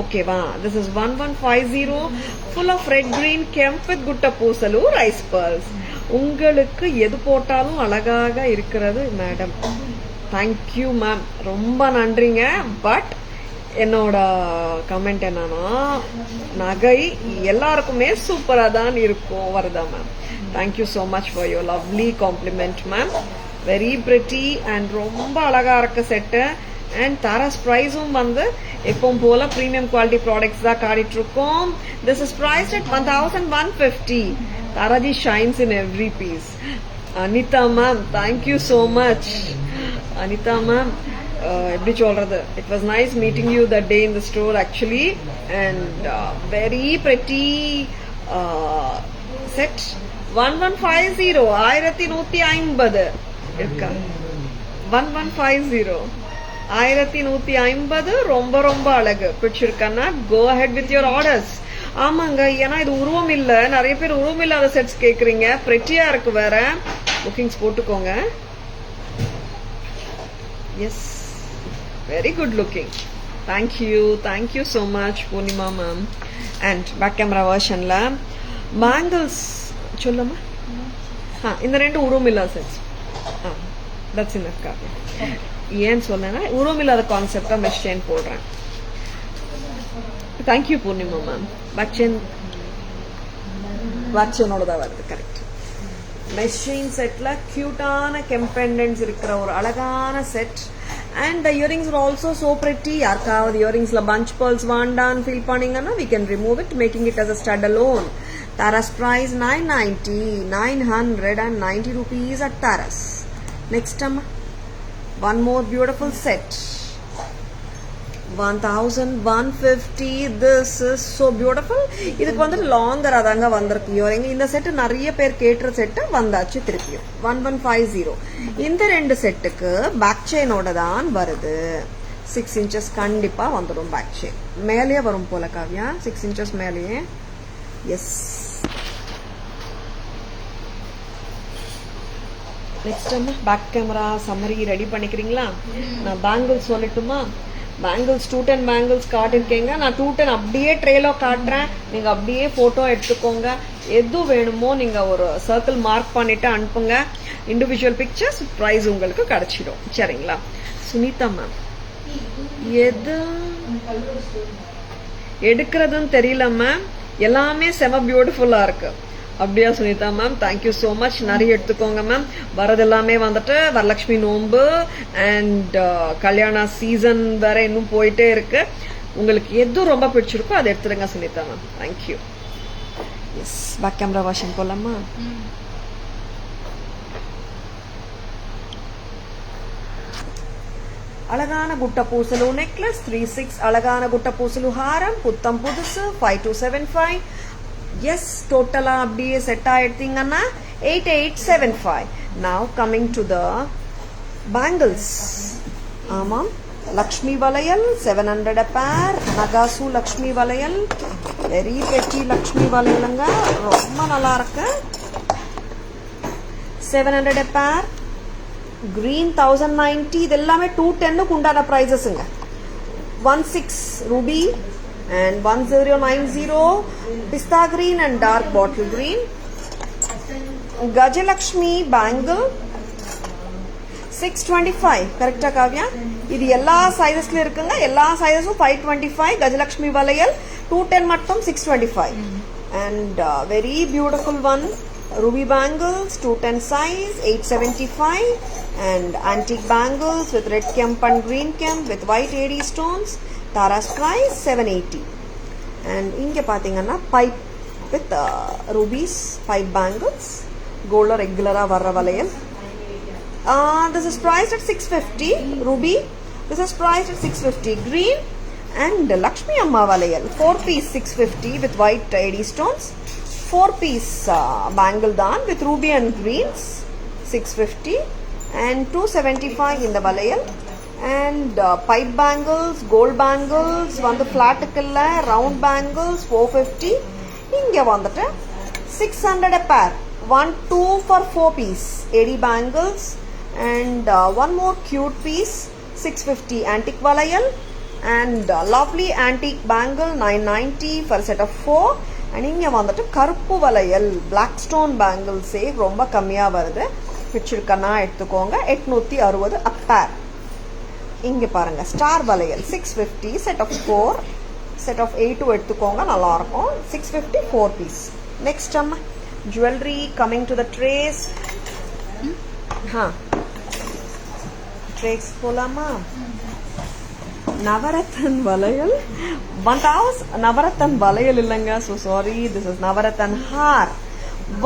ஓகேவா? This is 1150 full of red green kemp with gutta poosalu rice pearls. உங்களுக்கு எது போட்டாலும் அழகாக இருக்கிறது மேடம். தேங்க்யூ மேம், ரொம்ப நன்றிங்க. பட் என்னோட கமெண்ட் என்னன்னா, நகை எல்லாருக்குமே சூப்பரா தான் இருக்கும் வருதா ma'am. Thank you so much for your lovely compliment ma'am. Very pretty and ரொம்ப அழகா இருக்க செட்டு. அண்ட் தாராஸ் பிரைஸும் வந்து எப்பவும் போல பிரீமியம் குவாலிட்டி ப்ராடக்ட்ஸ் தான் காட்டிட்டு இருக்கோம். This is priced at 1150. Taraji shines in every piece. Anitha ma'am, thank you so much. Anitha ma'am, எப்படி சொல்றது, it was nice meeting you that day in the store actually. And very pretty set. 1150, 1150 இருக்கா? 1150, 1150 ரொம்ப ரொம்ப அழகு. பிடிச்சிருக்கா? Go ahead with your orders. ஆமாங்க, ஏன்னா இது உருவம் இல்ல. நிறைய பேர் உருவம் இல்லாத செட்ஸ் கேக்குறீங்க. பிரெட்டியா இருக்கு வேற. புக்கிங்ஸ் போட்டுக்கோங்க. Yes, very good looking. Thank you so much, Purnima ma'am. And back camera version la bangles சொல்லமா இந்த ரெண்டு உருவமில்லா செட்ஸ் தட்ஸ் இனஃப் காப்பி. ஏன் சொல்லனா உருவமில்லாத கான்செப்டா மெஷ் செயின் போடுறேன். Thank you Poornima ma'am. பேக் செயினோட தான் வருது. கரெக்ட். மெஷ் செயின் செட்ல கியூட்டான கெம்பெண்டன்ஸ் இருக்கிற ஒரு அழகான set. And the earrings are also so pretty. யாருக்காவது இயரிங்ஸ்ல bunch pearls வேண்டான்னு ஃபீல் பண்ணீங்கன்னா we can remove it, making it as a stud alone. Tara's price 990 rupees at Tara's. Next one more beautiful set. 1150. This is so beautiful. இதுக்கு வந்து longer அதாங்க வந்திருக்கு earring. இந்த set நிறைய பேர் கேட்டுற செட்டு வந்தாச்சு திருப்பியும். 1150. இந்த ரெண்டு செட்டுக்கு பேக் செயினோட தான் வருது. 6 inches கண்டிப்பா வந்துடும். பேக் செயின் மேலேயே வரும் போல காவியா. 6 inches மேலேயே. Yes. Next back camera summary ready பண்ணிக்கிறீங்களா? நான் பேங்கிள்ஸ் சொல்லட்டுமா? பேங்கிள்ஸ் 210 பேங்கிள்ஸ் காட்டிருக்கேங்க. நான் 210 அப்படியே ட்ரேல காட்டுறேன். நீங்க அப்படியே போட்டோ எடுத்துக்கோங்க. எது வேணுமோ நீங்க ஒரு சர்க்கிள் மார்க் பண்ணிட்டு அனுப்புங்க. இண்டிவிஜுவல் பிக்சர்ஸ் பிரைஸ் உங்களுக்கு கிடைச்சிடும். சரிங்களா? சுனிதா மேம் எது எடுக்கிறதுன்னு தெரியல மேம். எல்லாமே செம பியூட்டிஃபுல்லா இருக்கு. அப்படியா Sunitha ma'am? Thank you so much. நிறைய எடுத்துக்கோங்க மேம். வரது எல்லாமே வந்துட்டு வரலட்சுமி நோன்பு அண்ட் கல்யாண சீசன் வேற இன்னும் போயிட்டே இருக்கு. உங்களுக்கு எது ரொம்ப பிடிச்சிருக்கோ அதை எடுத்துருங்க Sunitha ma'am. Thank you. Yes. Back camera version போலாமா? அழகான குட்ட பூசலு நெக்லஸ் 36. அழகான குட்ட பூசலு ஹாரம் புத்தம் புதுசு 5275. எஸ். டோட்டலா அப்படியே செட் ஆயிடுத்தீங்கன்னா 8875. Now coming to the bangles. ஆமாம், லக்ஷ்மி வளையல் 700 a pair. நகாசு லக்ஷ்மி வளையல் வெரி பெட்டி லக்ஷ்மி வளையலுங்க. ரொம்ப நல்லா இருக்கு. 700 a pair. green 1090. இது எல்லாமே 210க்கு உண்டான பிரைசஸ்ங்க. 16 ruby and 1090 pista green and dark bottle green. Gajalakshmi bangle 625. கரெக்டா காவ்யா? இது எல்லா சைஸஸ்ல இருக்குங்க. எல்லா சைஸஸும் 525. கஜலக்ஷ்மி வளையல் 210 மட்டும் 625. and very beautiful one ruby bangles 210 size 875. and antique bangles with red kemp and green kemp with white AD stones. Tara's price 780. and inge pathina pipe with rubies, pipe bangles, gold regular varra valayal. This is priced at 650. ruby, this is priced at 650. green and Lakshmi Amma valayal 4-piece 650 with white AD stones. 4-piece bangle dan with ruby and greens 650 and 275 in the valayal. and pipe bangles, gold bangles வந்து flatக்குள்ள round bangles 450. இங்க வந்துட்டு 600 a pair. 2 for 4 piece AD bangles and one more cute piece 650 antique valayal and lovely antique bangle 990 for a set of 4. and இங்க வந்துட்டு கருப்பு வளையல் black stone bangles ரொம்ப கம்மியா வருது. பிடிச்சிருக்கனா எடுத்துக்கோங்க. 860 a pair. இங்க பாருங்க ஸ்டார் வளையல் 650 set of 4, set of 8 எடுத்துக்கோங்க, நல்லா இருக்கும். 650 4 piece. next jewelry coming to the trays. trays போலாமா? நவரத்தன் வளையல் 1000. நவரத்தன் வளையல் இல்லைங்க, so sorry, this is Navratan haar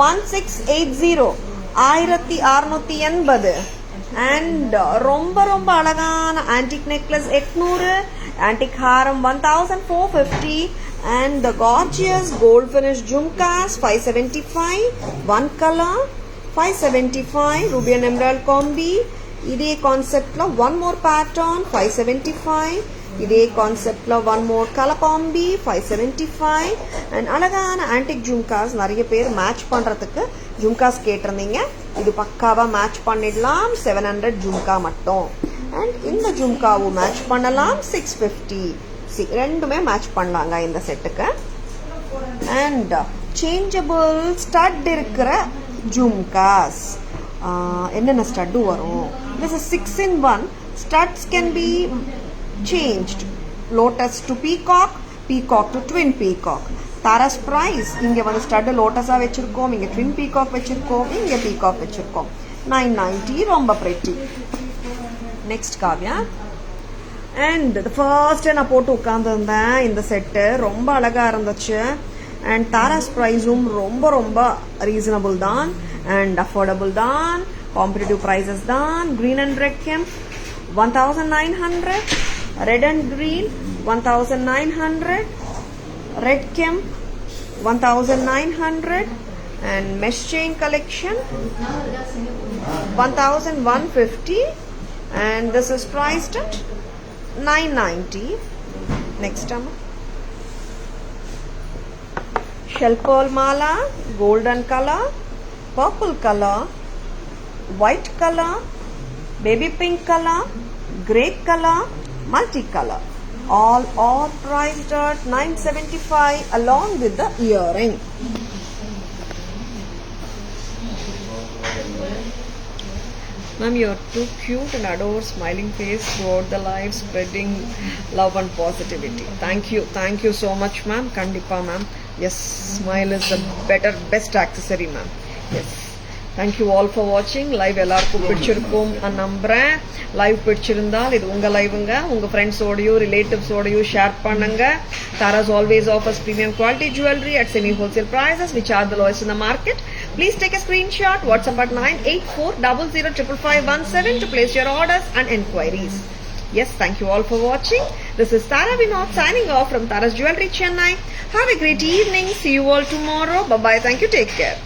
1680 1680. and ரொம்ப ரொம்ப அழகான antique necklace 800. antique haram 1450. and the gorgeous gold finish jhumkas 575. one color 575. ruby and emerald combi. இதே கான்செப்ட்ல one more pattern 575. இதே கான்செப்ட்ல one more color combi 575. and அழகான antique jhumkas நிறைய பேர் மேட்ச் பண்றதுக்கு ஜும்காஸ் கேட்டிருந்தீங்க. இது பக்காவா மேட்ச் பண்ணிடலாம். 700 ஜும்கா மட்டும். and இந்த ஜும்காவும் மேட்ச் பண்ணலாம் 650. see ரெண்டுமே மேட்ச் பண்ணலாங்க இந்த செட்டுக்கு. and changeable stud இருக்கிற ஜும்காஸ் என்னென்ன ஸ்டட்டு வரும். this is 6-in-1. studs can be changed. lotus to peacock, peacock to twin peacock. Tara's price இங்கே வந்து ஸ்டட் லோட்டஸாக வச்சுருக்கோம், இங்கே ட்வின் பீகாக் வச்சுருக்கோம், இங்கே பீகாக் வச்சுருக்கோம். 990 ரொம்ப pretty. Next Kavya. And first நான் போட்டு உட்காந்துருந்தேன் இந்த செட்டு, ரொம்ப அழகாக இருந்துச்சு. அண்ட் தாராஸ் ப்ரைஸும் ரொம்ப ரொம்ப ரீசனபிள் தான் அண்ட் அஃபோர்டபுள் தான், காம்படிட்டிவ் ப்ரைஸஸ் தான். Green and red kemp 1900, red and green 1900, red kemp 1900, and mesh chain collection 1150, and this is priced at 990. next time shell pearl mala, golden color, purple color, white color, baby pink color, grape color, multicolor, all are priced at 975 along with the earring. Ma'am, you're too cute and adore, smiling face throughout the life, spreading love and positivity. Thank you so much, ma'am. Kandipa, ma'am. Yes, smile is the best accessory, ma'am. Yes. Thank you all for watching. Live எல்லாருக்கும் பிடிச்சிருக்கும் நம்புறேன். Live பிடிச்சிருந்தால் இது உங்க லைவுங்க, உங்க ஃப்ரெண்ட்ஸோடையோ ரிலேட்டிவ்ஸோடையோ share பண்ணுங்க. Taras always offers premium quality jewelry at semi wholesale prices which are the lowest in the market. Please take a screenshot, WhatsApp at 984005517 to place your orders and enquiries. Yes, thank you all for watching. This is Tara Vinod signing off from Taras Jewelry Chennai. Have a great evening. See you all tomorrow. Bye bye. Thank you. Take care.